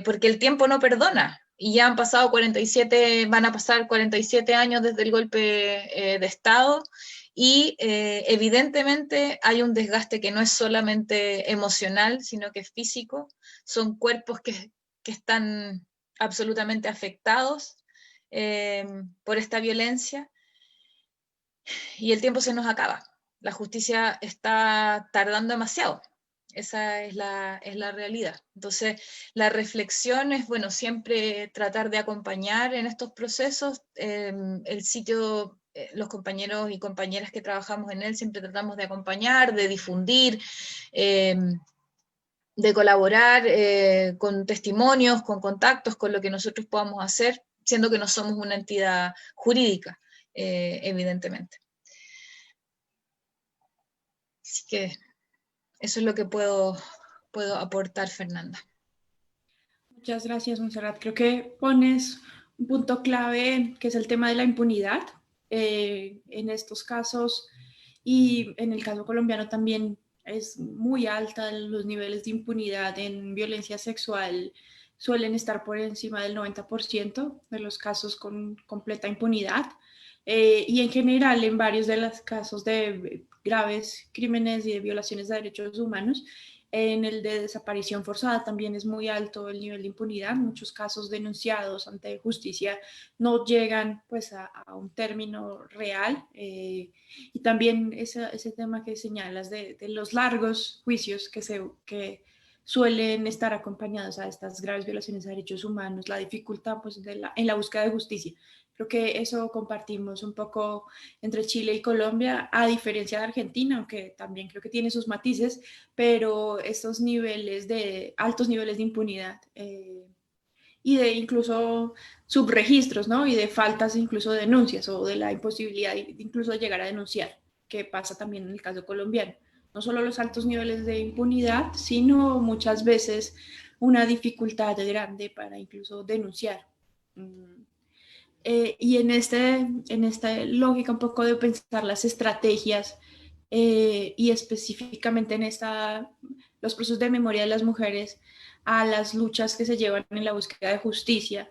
Porque el tiempo no perdona, y ya van a pasar 47 años desde el golpe de Estado, y evidentemente hay un desgaste que no es solamente emocional, sino que es físico. Son cuerpos que están absolutamente afectados por esta violencia, y el tiempo se nos acaba. La justicia está tardando demasiado. Esa es la realidad. Entonces, la reflexión es, bueno, siempre tratar de acompañar en estos procesos. El sitio, los compañeros y compañeras que trabajamos en él, siempre tratamos de acompañar, de difundir, de colaborar con testimonios, con contactos, con lo que nosotros podamos hacer, siendo que no somos una entidad jurídica, evidentemente. Así que eso es lo que puedo aportar, Fernanda. Muchas gracias, Montserrat. Creo que pones un punto clave, que es el tema de la impunidad en estos casos, y en el caso colombiano también es muy alta. Los niveles de impunidad en violencia sexual suelen estar por encima del 90% de los casos con completa impunidad, y en general en varios de los casos de graves crímenes y de violaciones de derechos humanos. En el de desaparición forzada también es muy alto el nivel de impunidad. Muchos casos denunciados ante justicia no llegan pues a un término real, y también ese tema que señalas de los largos juicios que suelen estar acompañados a estas graves violaciones de derechos humanos, la dificultad pues, en la búsqueda de justicia. Creo que eso compartimos un poco entre Chile y Colombia, a diferencia de Argentina, aunque también creo que tiene sus matices, pero estos altos niveles de impunidad y de incluso subregistros, ¿no? Y de faltas, incluso de denuncias, o de la imposibilidad incluso de llegar a denunciar, que pasa también en el caso colombiano. no solo los altos niveles de impunidad, sino muchas veces una dificultad grande para incluso denunciar. Y en esta lógica un poco de pensar las estrategias y específicamente en los procesos de memoria de las mujeres a las luchas que se llevan en la búsqueda de justicia,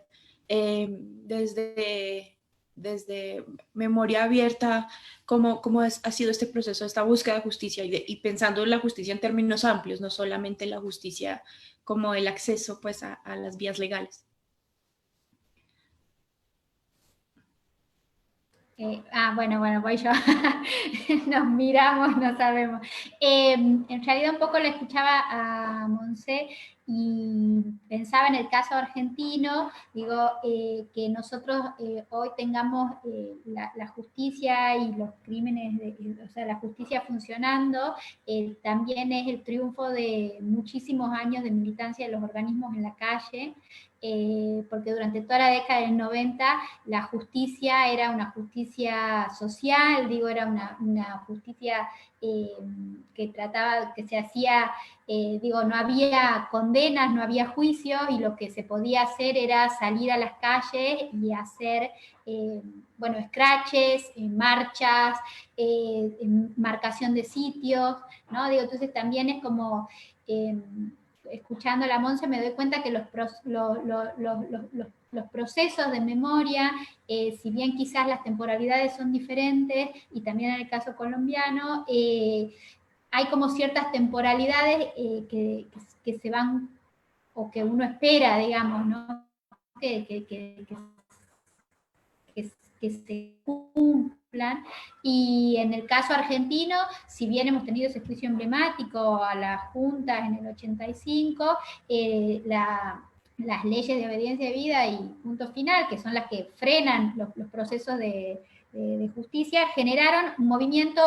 desde Memoria Abierta, cómo ha sido este proceso, esta búsqueda de justicia y pensando en la justicia en términos amplios, no solamente la justicia como el acceso pues, a las vías legales. Bueno, voy yo. Nos miramos, no sabemos. En realidad un poco le escuchaba a Monse y pensaba en el caso argentino, digo, que nosotros hoy tengamos la justicia y los crímenes, o sea, la justicia funcionando, también es el triunfo de muchísimos años de militancia de los organismos en la calle, porque durante toda la década del 90 la justicia era una justicia social, digo, era una justicia que trataba, que se hacía, digo, no había condenas, no había juicios, y lo que se podía hacer era salir a las calles y hacer, bueno, scratches, marchas, marcación de sitios, ¿no? Digo, entonces también es como... escuchando a la Monse me doy cuenta que los procesos de memoria, si bien quizás las temporalidades son diferentes, y también en el caso colombiano, hay como ciertas temporalidades que se van, o que uno espera, digamos, ¿no? que se cumplan. Y en el caso argentino, si bien hemos tenido ese juicio emblemático a las juntas en el 85, las leyes de obediencia de vida y punto final, que son las que frenan los procesos de justicia, generaron un movimiento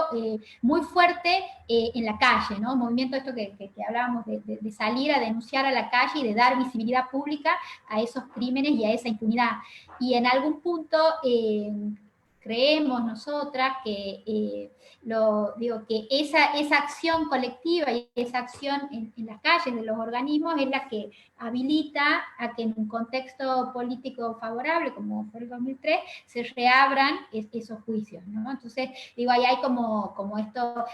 muy fuerte en la calle, ¿no? Un movimiento esto que hablábamos de salir a denunciar a la calle y de dar visibilidad pública a esos crímenes y a esa impunidad. Y en algún punto creemos nosotras que, que esa acción colectiva y esa acción en las calles de los organismos es la que habilita a que en un contexto político favorable, como fue el 2003, se reabran esos juicios, ¿no? Entonces, digo, ahí hay como esto,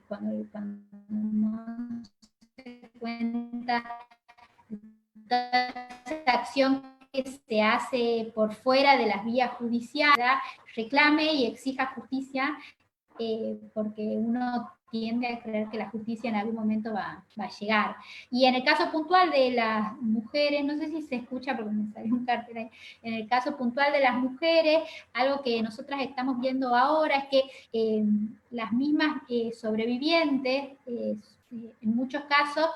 cuando uno se cuenta esa acción que se hace por fuera de las vías judiciales, reclame y exija justicia, porque uno tiende a creer que la justicia en algún momento va a llegar. Y en el caso puntual de las mujeres, no sé si se escucha porque me salió un cartel ahí, en el caso puntual de las mujeres, algo que nosotras estamos viendo ahora es que las mismas sobrevivientes, en muchos casos,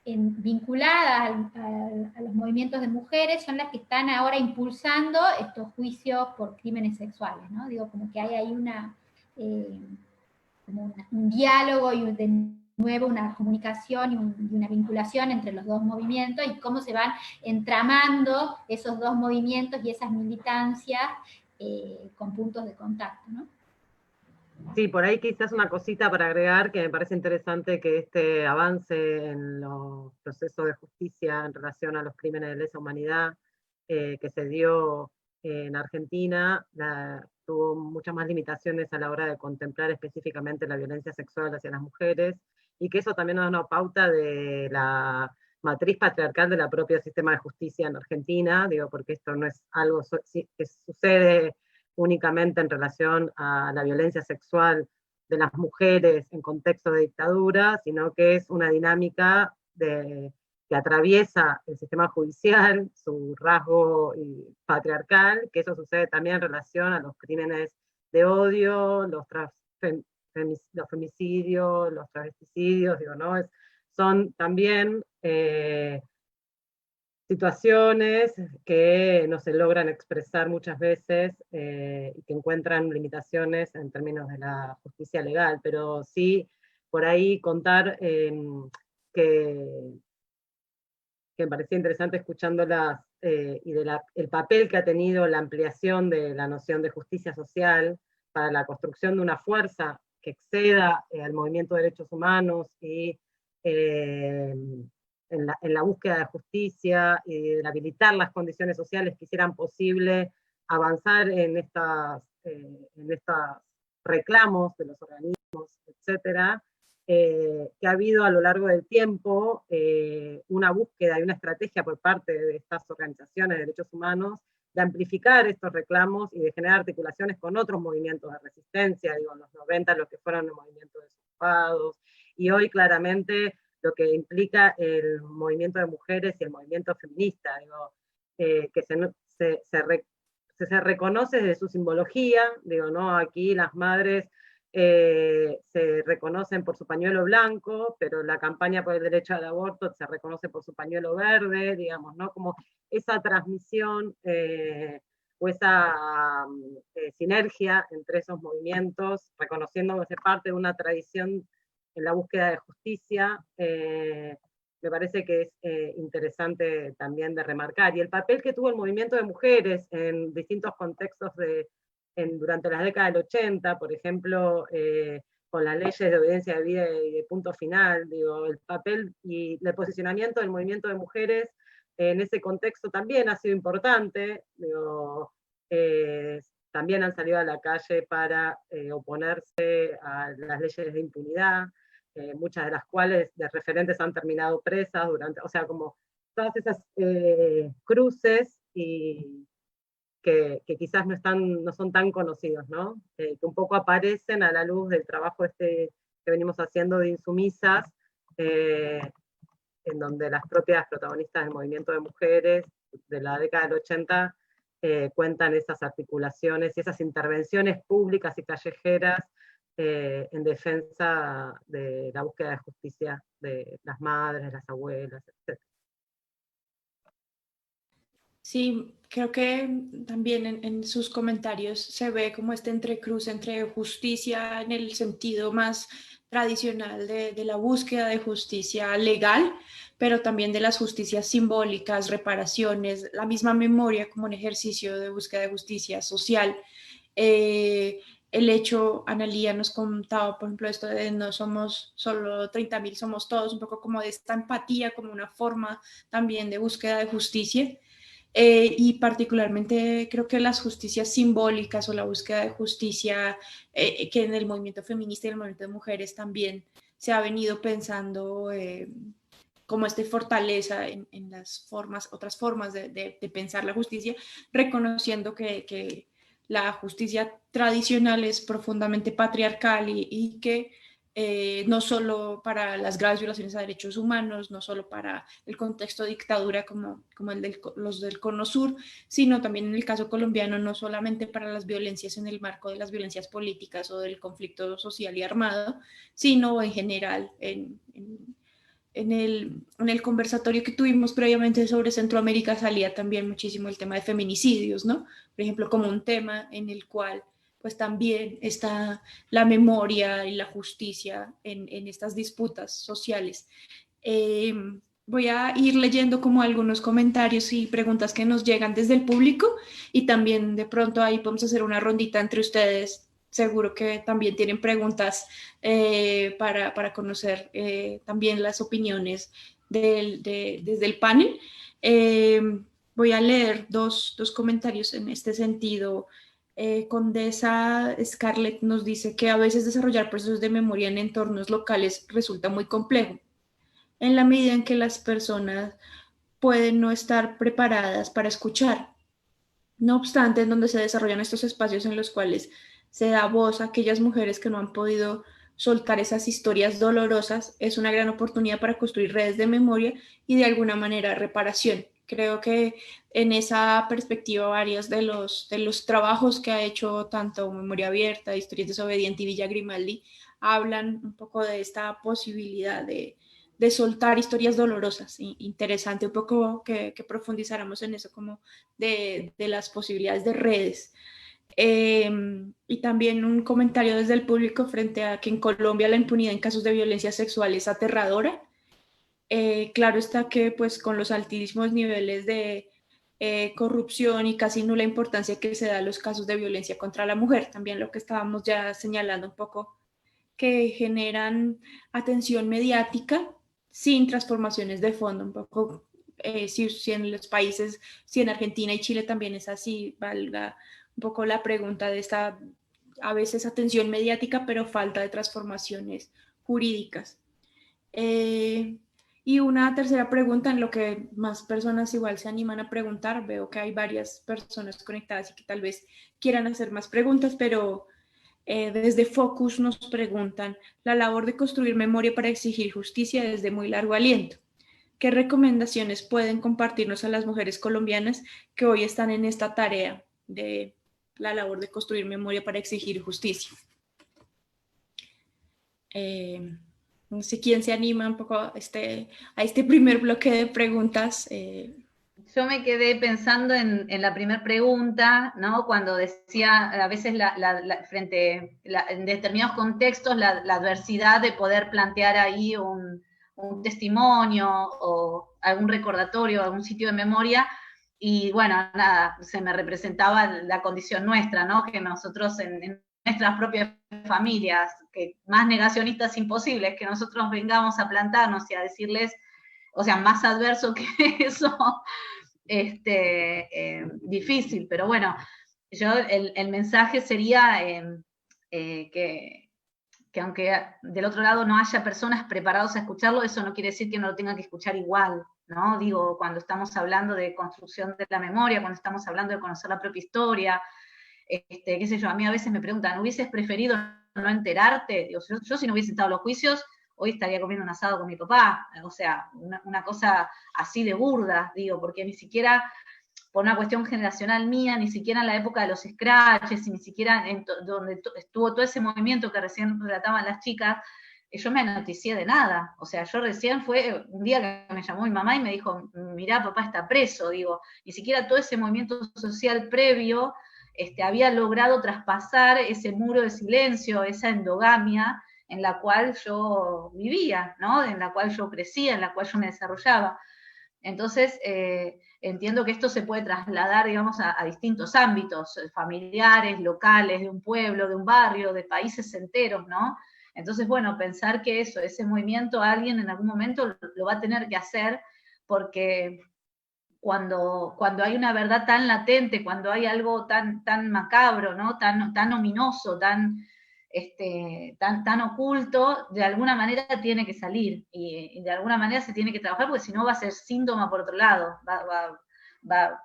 vinculadas a los movimientos de mujeres, son las que están ahora impulsando estos juicios por crímenes sexuales, ¿no? Digo, como que hay ahí como un diálogo y de nuevo una comunicación y una vinculación entre los dos movimientos, y cómo se van entramando esos dos movimientos y esas militancias con puntos de contacto, ¿no? Sí, por ahí quizás una cosita para agregar, que me parece interesante que este avance en los procesos de justicia en relación a los crímenes de lesa humanidad que se dio en Argentina, tuvo muchas más limitaciones a la hora de contemplar específicamente la violencia sexual hacia las mujeres, y que eso también nos da una pauta de la matriz patriarcal de la propia sistema de justicia en Argentina, digo, porque esto no es algo que sucede únicamente en relación a la violencia sexual de las mujeres en contexto de dictadura, sino que es una dinámica que atraviesa el sistema judicial, su rasgo patriarcal, que eso sucede también en relación a los crímenes de odio, los femicidios, los travesticidios, digo, ¿no? Son también situaciones que no se logran expresar muchas veces y que encuentran limitaciones en términos de la justicia legal, pero sí por ahí contar que me parecía interesante escuchándolas y el papel que ha tenido la ampliación de la noción de justicia social para la construcción de una fuerza que exceda al movimiento de derechos humanos y en la búsqueda de justicia y de habilitar las condiciones sociales que hicieran posible avanzar en estos reclamos de los organismos, etcétera, que ha habido a lo largo del tiempo una búsqueda y una estrategia por parte de estas organizaciones de derechos humanos de amplificar estos reclamos y de generar articulaciones con otros movimientos de resistencia, digo, en los 90 lo que fueron el movimiento de desocupados, y hoy claramente lo que implica el movimiento de mujeres y el movimiento feminista, digo, que se reconoce desde su simbología, digo, ¿no? Aquí las madres se reconocen por su pañuelo blanco, pero la campaña por el derecho al aborto se reconoce por su pañuelo verde, digamos, ¿no? Como esa transmisión o esa sinergia entre esos movimientos, reconociendo que es parte de una tradición en la búsqueda de justicia, me parece que es interesante también de remarcar. Y el papel que tuvo el movimiento de mujeres en distintos contextos durante las décadas del 80, por ejemplo, con las leyes de obediencia de vida y de punto final, digo, el papel y el posicionamiento del movimiento de mujeres en ese contexto también ha sido importante, digo, también han salido a la calle para oponerse a las leyes de impunidad, muchas de las cuales de referentes han terminado presas o sea, como todas esas cruces y que quizás no son tan conocidos, ¿no? Que un poco aparecen a la luz del trabajo que venimos haciendo de Insumisas, en donde las propias protagonistas del movimiento de mujeres de la década del 80 cuentan esas articulaciones y esas intervenciones públicas y callejeras en defensa de la búsqueda de justicia de las madres, las abuelas, etc. Sí, creo que también en sus comentarios se ve como este entrecruz entre justicia en el sentido más tradicional de la búsqueda de justicia legal, pero también de las justicias simbólicas, reparaciones, la misma memoria como un ejercicio de búsqueda de justicia social. El hecho, Analía nos contaba, por ejemplo, esto de no somos solo 30.000, somos todos, un poco como de esta empatía, como una forma también de búsqueda de justicia. Y particularmente creo que las justicias simbólicas o la búsqueda de justicia que en el movimiento feminista y en el movimiento de mujeres también se ha venido pensando como esta fortaleza en las formas, otras formas de pensar la justicia, reconociendo que la justicia tradicional es profundamente patriarcal y que no solo para las graves violaciones a derechos humanos, no solo para el contexto de dictadura como los del Cono Sur, sino también en el caso colombiano, no solamente para las violencias en el marco de las violencias políticas o del conflicto social y armado, sino en general en el conversatorio que tuvimos previamente sobre Centroamérica salía también muchísimo el tema de feminicidios, ¿no? Por ejemplo, como un tema en el cual pues también está la memoria y la justicia en estas disputas sociales. Voy a ir leyendo como algunos comentarios y preguntas que nos llegan desde el público y también de pronto ahí podemos hacer una rondita entre ustedes. Seguro que también tienen preguntas para conocer también las opiniones desde el panel. Voy a leer dos comentarios en este sentido. Condesa Scarlett nos dice que a veces desarrollar procesos de memoria en entornos locales resulta muy complejo, en la medida en que las personas pueden no estar preparadas para escuchar. No obstante, en donde se desarrollan estos espacios en los cuales se da voz a aquellas mujeres que no han podido soltar esas historias dolorosas, es una gran oportunidad para construir redes de memoria y de alguna manera reparación. Creo que en esa perspectiva varios de los trabajos que ha hecho tanto Memoria Abierta, Historias Desobedientes y Villa Grimaldi hablan un poco de esta posibilidad de soltar historias dolorosas. Interesante un poco que profundizáramos en eso, como de las posibilidades de redes. Y también un comentario desde el público frente a que en Colombia la impunidad en casos de violencia sexual es aterradora. Claro está que pues con los altísimos niveles de corrupción y casi nula importancia que se da a los casos de violencia contra la mujer, también lo que estábamos ya señalando un poco que generan atención mediática sin transformaciones de fondo. Un poco, si en los países, si en Argentina y Chile también es así, valga un poco la pregunta de esta, a veces atención mediática, pero falta de transformaciones jurídicas. Y una tercera pregunta, en lo que más personas igual se animan a preguntar, veo que hay varias personas conectadas y que tal vez quieran hacer más preguntas, pero desde Focus nos preguntan: la labor de construir memoria para exigir justicia es de muy largo aliento. ¿Qué recomendaciones pueden compartirnos a las mujeres colombianas que hoy están en esta tarea de la labor de construir memoria para exigir justicia? No sé quién se anima un poco a este primer bloque de preguntas. Yo me quedé pensando en la primera pregunta, ¿no? Cuando decía, a veces en determinados contextos, la adversidad de poder plantear ahí un testimonio o algún recordatorio, algún sitio de memoria, y bueno, nada, se me representaba la condición nuestra, ¿no? Que nosotros en nuestras propias familias, que más negacionistas imposibles, que nosotros vengamos a plantarnos y a decirles, o sea, más adverso que eso, difícil, pero bueno, yo el mensaje sería que aunque del otro lado no haya personas preparadas a escucharlo, eso no quiere decir que no lo tengan que escuchar igual, ¿no? Digo, cuando estamos hablando de construcción de la memoria, cuando estamos hablando de conocer la propia historia, qué sé yo, a mí a veces me preguntan, ¿hubieses preferido no enterarte? Digo, yo si no hubiese estado en los juicios, hoy estaría comiendo un asado con mi papá, o sea, una cosa así de burda, digo, porque ni siquiera, por una cuestión generacional mía, ni siquiera en la época de los scratches, y ni siquiera donde estuvo todo ese movimiento que recién relataban las chicas, yo me noticié de nada, o sea, yo recién fue un día que me llamó mi mamá y me dijo, mirá, papá está preso, digo, ni siquiera todo ese movimiento social previo había logrado traspasar ese muro de silencio, esa endogamia en la cual yo vivía, ¿no? En la cual yo crecía, en la cual yo me desarrollaba. Entonces, entiendo que esto se puede trasladar, digamos, a distintos ámbitos, familiares, locales, de un pueblo, de un barrio, de países enteros, ¿no? Entonces, bueno, pensar que ese movimiento alguien en algún momento lo va a tener que hacer, porque cuando hay una verdad tan latente, cuando hay algo tan macabro, ¿no? Tan ominoso, tan oculto, de alguna manera tiene que salir, y de alguna manera se tiene que trabajar, porque si no va a ser síntoma por otro lado, va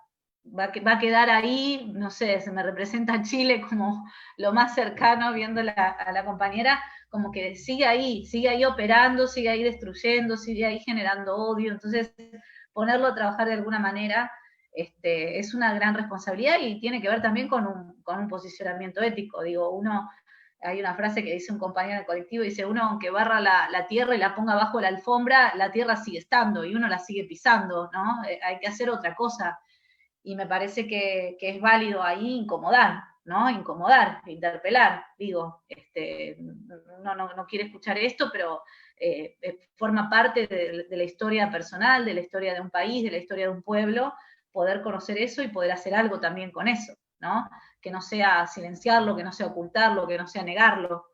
a quedar ahí, no sé, se me representa a Chile como lo más cercano, viendo a la compañera, como que sigue ahí operando, sigue ahí destruyendo, sigue ahí generando odio. Entonces ponerlo a trabajar de alguna manera es una gran responsabilidad, y tiene que ver también con un posicionamiento ético. Digo, hay una frase que dice un compañero del colectivo, dice, uno aunque barra la tierra y la ponga bajo la alfombra, la tierra sigue estando y uno la sigue pisando, ¿no? Hay que hacer otra cosa, y me parece que es válido ahí incomodar, ¿no? Incomodar, interpelar, digo, uno no quiere escuchar esto, pero forma parte de la historia personal, de la historia de un país, de la historia de un pueblo, poder conocer eso y poder hacer algo también con eso, ¿no? Que no sea silenciarlo, que no sea ocultarlo, que no sea negarlo.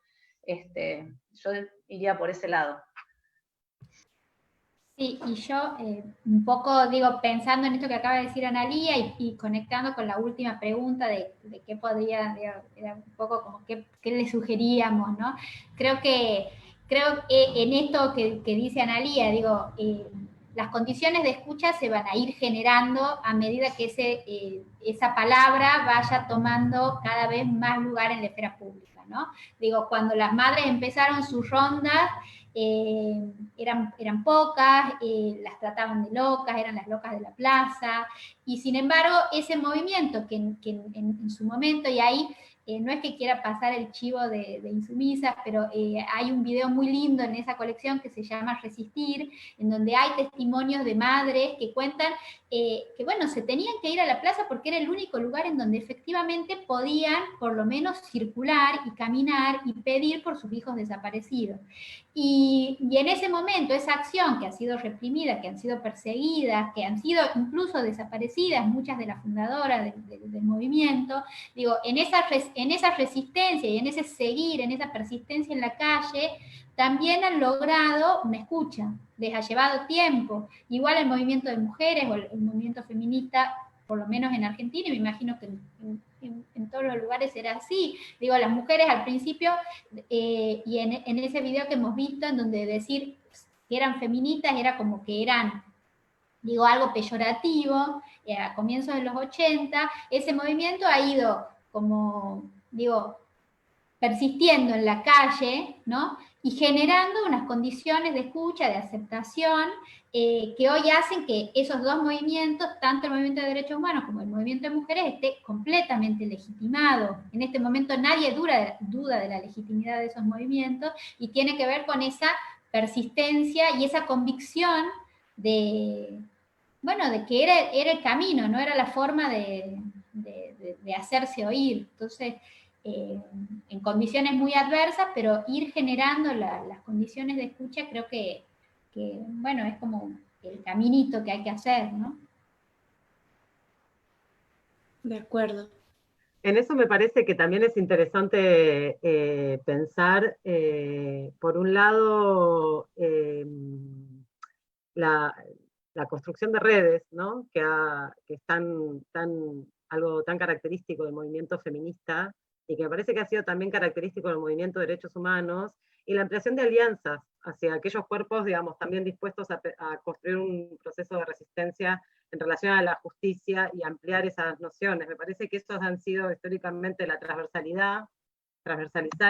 Yo iría por ese lado. Sí, y yo un poco, digo, pensando en esto que acaba de decir Analía y conectando con la última pregunta de qué podría, era un poco como qué le sugeríamos, ¿no? Creo que en esto que dice Analía, digo, las condiciones de escucha se van a ir generando a medida que esa palabra vaya tomando cada vez más lugar en la esfera pública, ¿no? Digo, cuando las madres empezaron sus rondas, eran pocas, las trataban de locas, eran las locas de la plaza, y sin embargo ese movimiento que en su momento, y ahí no es que quiera pasar el chivo de Insumisas, pero hay un video muy lindo en esa colección que se llama Resistir, en donde hay testimonios de madres que cuentan que bueno, se tenían que ir a la plaza porque era el único lugar en donde efectivamente podían por lo menos circular y caminar y pedir por sus hijos desaparecidos. Y en ese momento, esa acción que ha sido reprimida, que han sido perseguidas, que han sido incluso desaparecidas muchas de las fundadoras del movimiento, digo, en esa esa resistencia y en ese seguir, en esa persistencia en la calle, también han logrado una escucha, les ha llevado tiempo. Igual el movimiento de mujeres o el movimiento feminista, por lo menos en Argentina, y me imagino que en todos los lugares era así. Digo, las mujeres al principio, y en ese video que hemos visto, en donde decir que eran feministas era como que eran, digo, algo peyorativo, a comienzos de los 80, ese movimiento ha ido como, digo, persistiendo en la calle, ¿no? Y generando unas condiciones de escucha, de aceptación, que hoy hacen que esos dos movimientos, tanto el movimiento de derechos humanos como el movimiento de mujeres, esté completamente legitimado. En este momento nadie duda de la legitimidad de esos movimientos, y tiene que ver con esa persistencia y esa convicción de, bueno, de que era el camino, no era la forma de hacerse oír. Entonces, en condiciones muy adversas, pero ir generando las condiciones de escucha, creo que, bueno, es como el caminito que hay que hacer, ¿no? De acuerdo. En eso me parece que también es interesante pensar, por un lado, la construcción de redes, ¿no? que es algo tan característico del movimiento feminista, y que me parece que ha sido también característico del movimiento de derechos humanos, y la ampliación de alianzas hacia aquellos cuerpos, digamos, también dispuestos a construir un proceso de resistencia en relación a la justicia y ampliar esas nociones. Me parece que estos han sido históricamente la transversalizar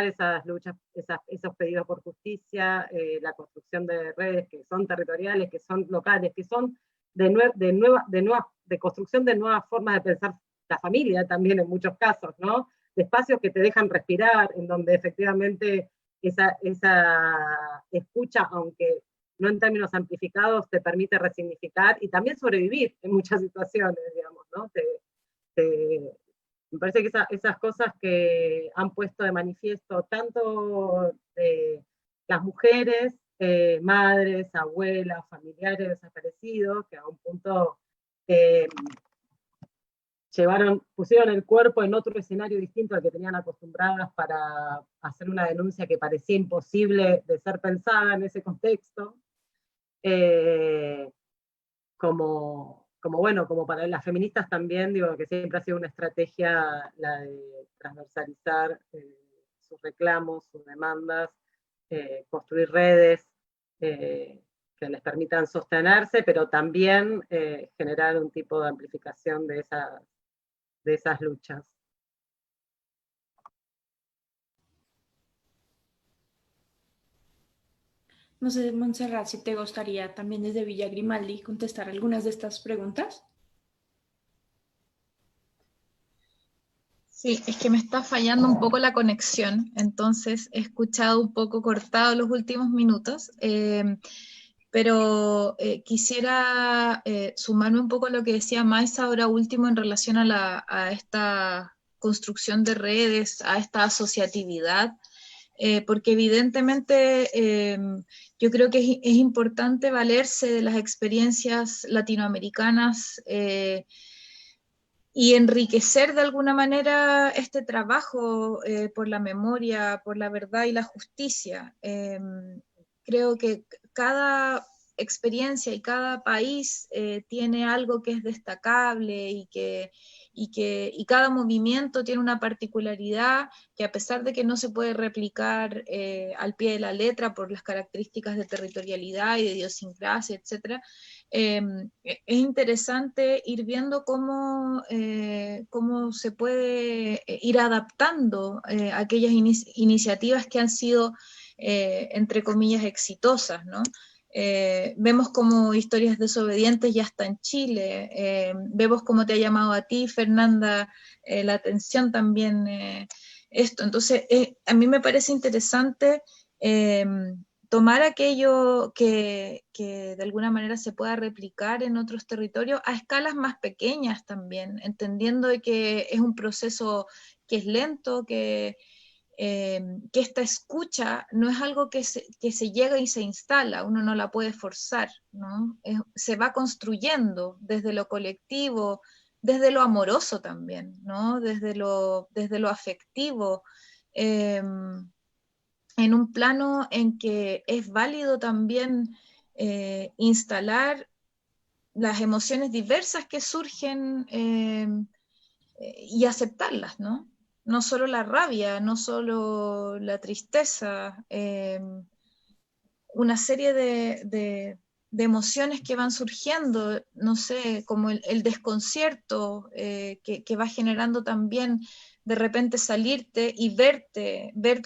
esas luchas, esos pedidos por justicia, la construcción de redes que son territoriales, que son locales, que son de construcción de nuevas formas de pensar la familia también en muchos casos, ¿no? De espacios que te dejan respirar, en donde efectivamente esa escucha, aunque no en términos amplificados, te permite resignificar y también sobrevivir en muchas situaciones, digamos, ¿no? Me parece que esas cosas que han puesto de manifiesto tanto las mujeres, madres, abuelas, familiares desaparecidos, que a un punto pusieron el cuerpo en otro escenario distinto al que tenían acostumbradas para hacer una denuncia que parecía imposible de ser pensada en ese contexto, como para las feministas también, digo, que siempre ha sido una estrategia la de transversalizar sus reclamos, sus demandas, construir redes que les permitan sostenerse, pero también generar un tipo de amplificación de esas luchas. No sé, Montserrat, si te gustaría también desde Villa Grimaldi contestar algunas de estas preguntas. Sí, es que me está fallando un poco la conexión, entonces he escuchado un poco cortado los últimos minutos, pero quisiera sumarme un poco a lo que decía Mais ahora último en relación a esta construcción de redes, a esta asociatividad, porque evidentemente yo creo que es importante valerse de las experiencias latinoamericanas y enriquecer de alguna manera este trabajo por la memoria, por la verdad y la justicia. Creo que cada experiencia y cada país tiene algo que es destacable y cada movimiento tiene una particularidad que, a pesar de que no se puede replicar al pie de la letra por las características de territorialidad y de idiosincrasia, etc., es interesante ir viendo cómo se puede ir adaptando aquellas iniciativas que han sido, entre comillas, exitosas, ¿no? Vemos como Historias Desobedientes ya está en Chile, vemos cómo te ha llamado a ti, Fernanda, la atención también esto. Entonces, a mí me parece interesante tomar aquello que de alguna manera se pueda replicar en otros territorios a escalas más pequeñas también, entendiendo que es un proceso que es lento, que esta escucha no es algo que se llega y se instala, uno no la puede forzar, ¿no? Se va construyendo desde lo colectivo, desde lo amoroso también, ¿no? Desde lo afectivo, en un plano en que es válido también instalar las emociones diversas que surgen y aceptarlas, ¿no? No solo la rabia, no solo la tristeza, una serie de emociones que van surgiendo, no sé, como el desconcierto que va generando también de repente salirte y ver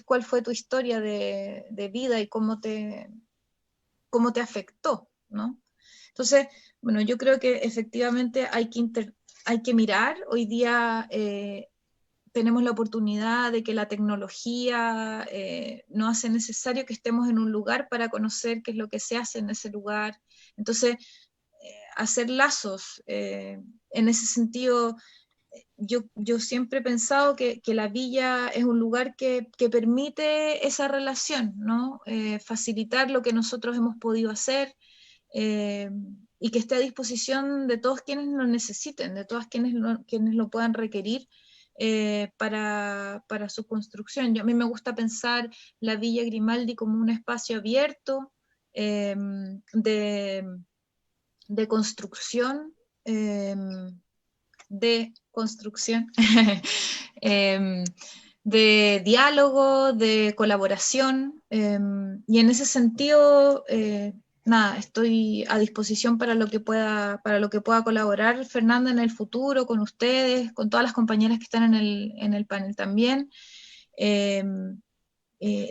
cuál fue tu historia de vida y cómo te afectó, ¿no? Entonces, bueno, yo creo que efectivamente hay que mirar. Hoy día tenemos la oportunidad de que la tecnología no hace necesario que estemos en un lugar para conocer qué es lo que se hace en ese lugar. Entonces, hacer lazos, en ese sentido, yo siempre he pensado que la villa es un lugar que permite esa relación, ¿no? Facilitar lo que nosotros hemos podido hacer, y que esté a disposición de todos quienes lo necesiten, de todas quienes lo puedan requerir para su construcción. A mí me gusta pensar la Villa Grimaldi como un espacio abierto de construcción, de diálogo, de colaboración, y en ese sentido, nada, estoy a disposición para lo que pueda colaborar Fernanda en el futuro, con ustedes, con todas las compañeras que están en el panel también.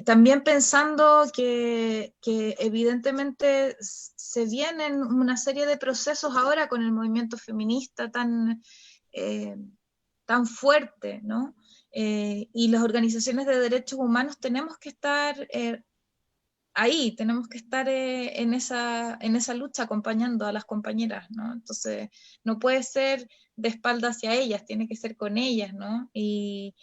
También pensando que evidentemente se vienen una serie de procesos ahora con el movimiento feminista tan fuerte, ¿no? Y las organizaciones de derechos humanos tenemos que estar ahí, tenemos que estar en esa lucha acompañando a las compañeras, ¿no? Entonces, no puede ser de espaldas hacia ellas, tiene que ser con ellas, ¿no? Y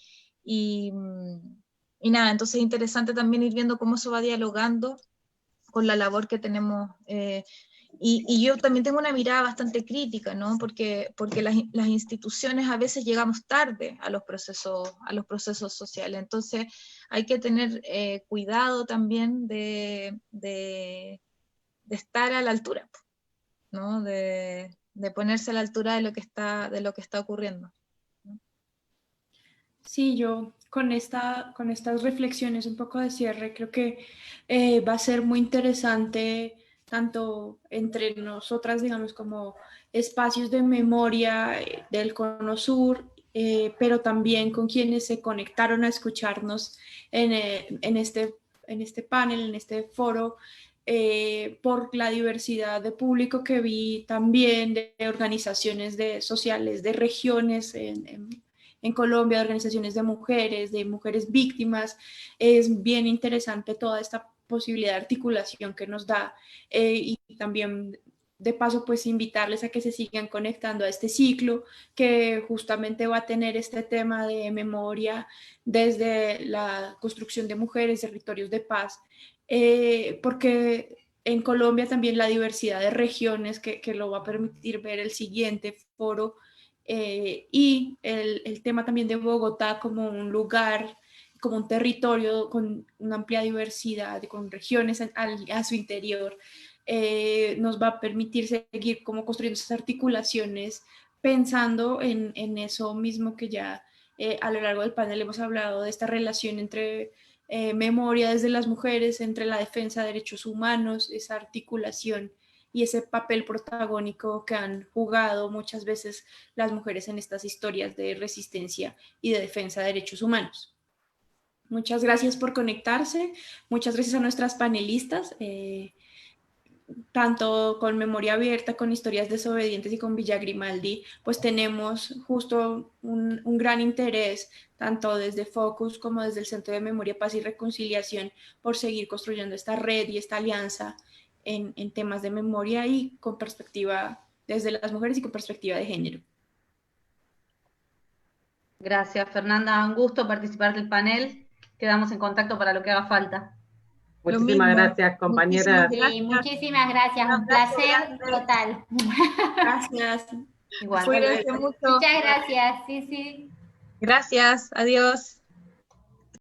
nada, entonces es interesante también ir viendo cómo eso va dialogando con la labor que tenemos. Y yo también tengo una mirada bastante crítica, ¿no? Porque las instituciones a veces llegamos tarde a los procesos sociales. Entonces hay que tener cuidado también de estar a la altura, ¿no? De ponerse a la altura de lo que está ocurriendo. Sí, yo con estas reflexiones un poco de cierre creo que va a ser muy interesante tanto entre nosotras, digamos, como espacios de memoria del Cono Sur, pero también con quienes se conectaron a escucharnos en este panel, en este foro, por la diversidad de público que vi también de organizaciones sociales, de regiones en Colombia, de organizaciones de mujeres víctimas. Es bien interesante toda esta posibilidad de articulación que nos da, y también de paso pues invitarles a que se sigan conectando a este ciclo que justamente va a tener este tema de memoria desde la construcción de mujeres, territorios de paz, porque en Colombia también la diversidad de regiones que lo va a permitir ver el siguiente foro, y el tema también de Bogotá como un lugar, como un territorio con una amplia diversidad, con regiones a su interior, nos va a permitir seguir como construyendo esas articulaciones, pensando en eso mismo que ya a lo largo del panel hemos hablado, de esta relación entre memoria desde las mujeres, entre la defensa de derechos humanos, esa articulación y ese papel protagónico que han jugado muchas veces las mujeres en estas historias de resistencia y de defensa de derechos humanos. Muchas gracias por conectarse, muchas gracias a nuestras panelistas, tanto con Memoria Abierta, con Historias Desobedientes y con Villa Grimaldi, pues tenemos justo un gran interés, tanto desde Focus como desde el Centro de Memoria, Paz y Reconciliación, por seguir construyendo esta red y esta alianza en temas de memoria y con perspectiva desde las mujeres y con perspectiva de género. Gracias, Fernanda. Un gusto participar del panel. Quedamos en contacto para lo que haga falta. Muchísimas gracias, compañeras. Muchísimas gracias. Un placer total. Gracias. Igual. Cuídense mucho. Muchas gracias, sí. Gracias, adiós.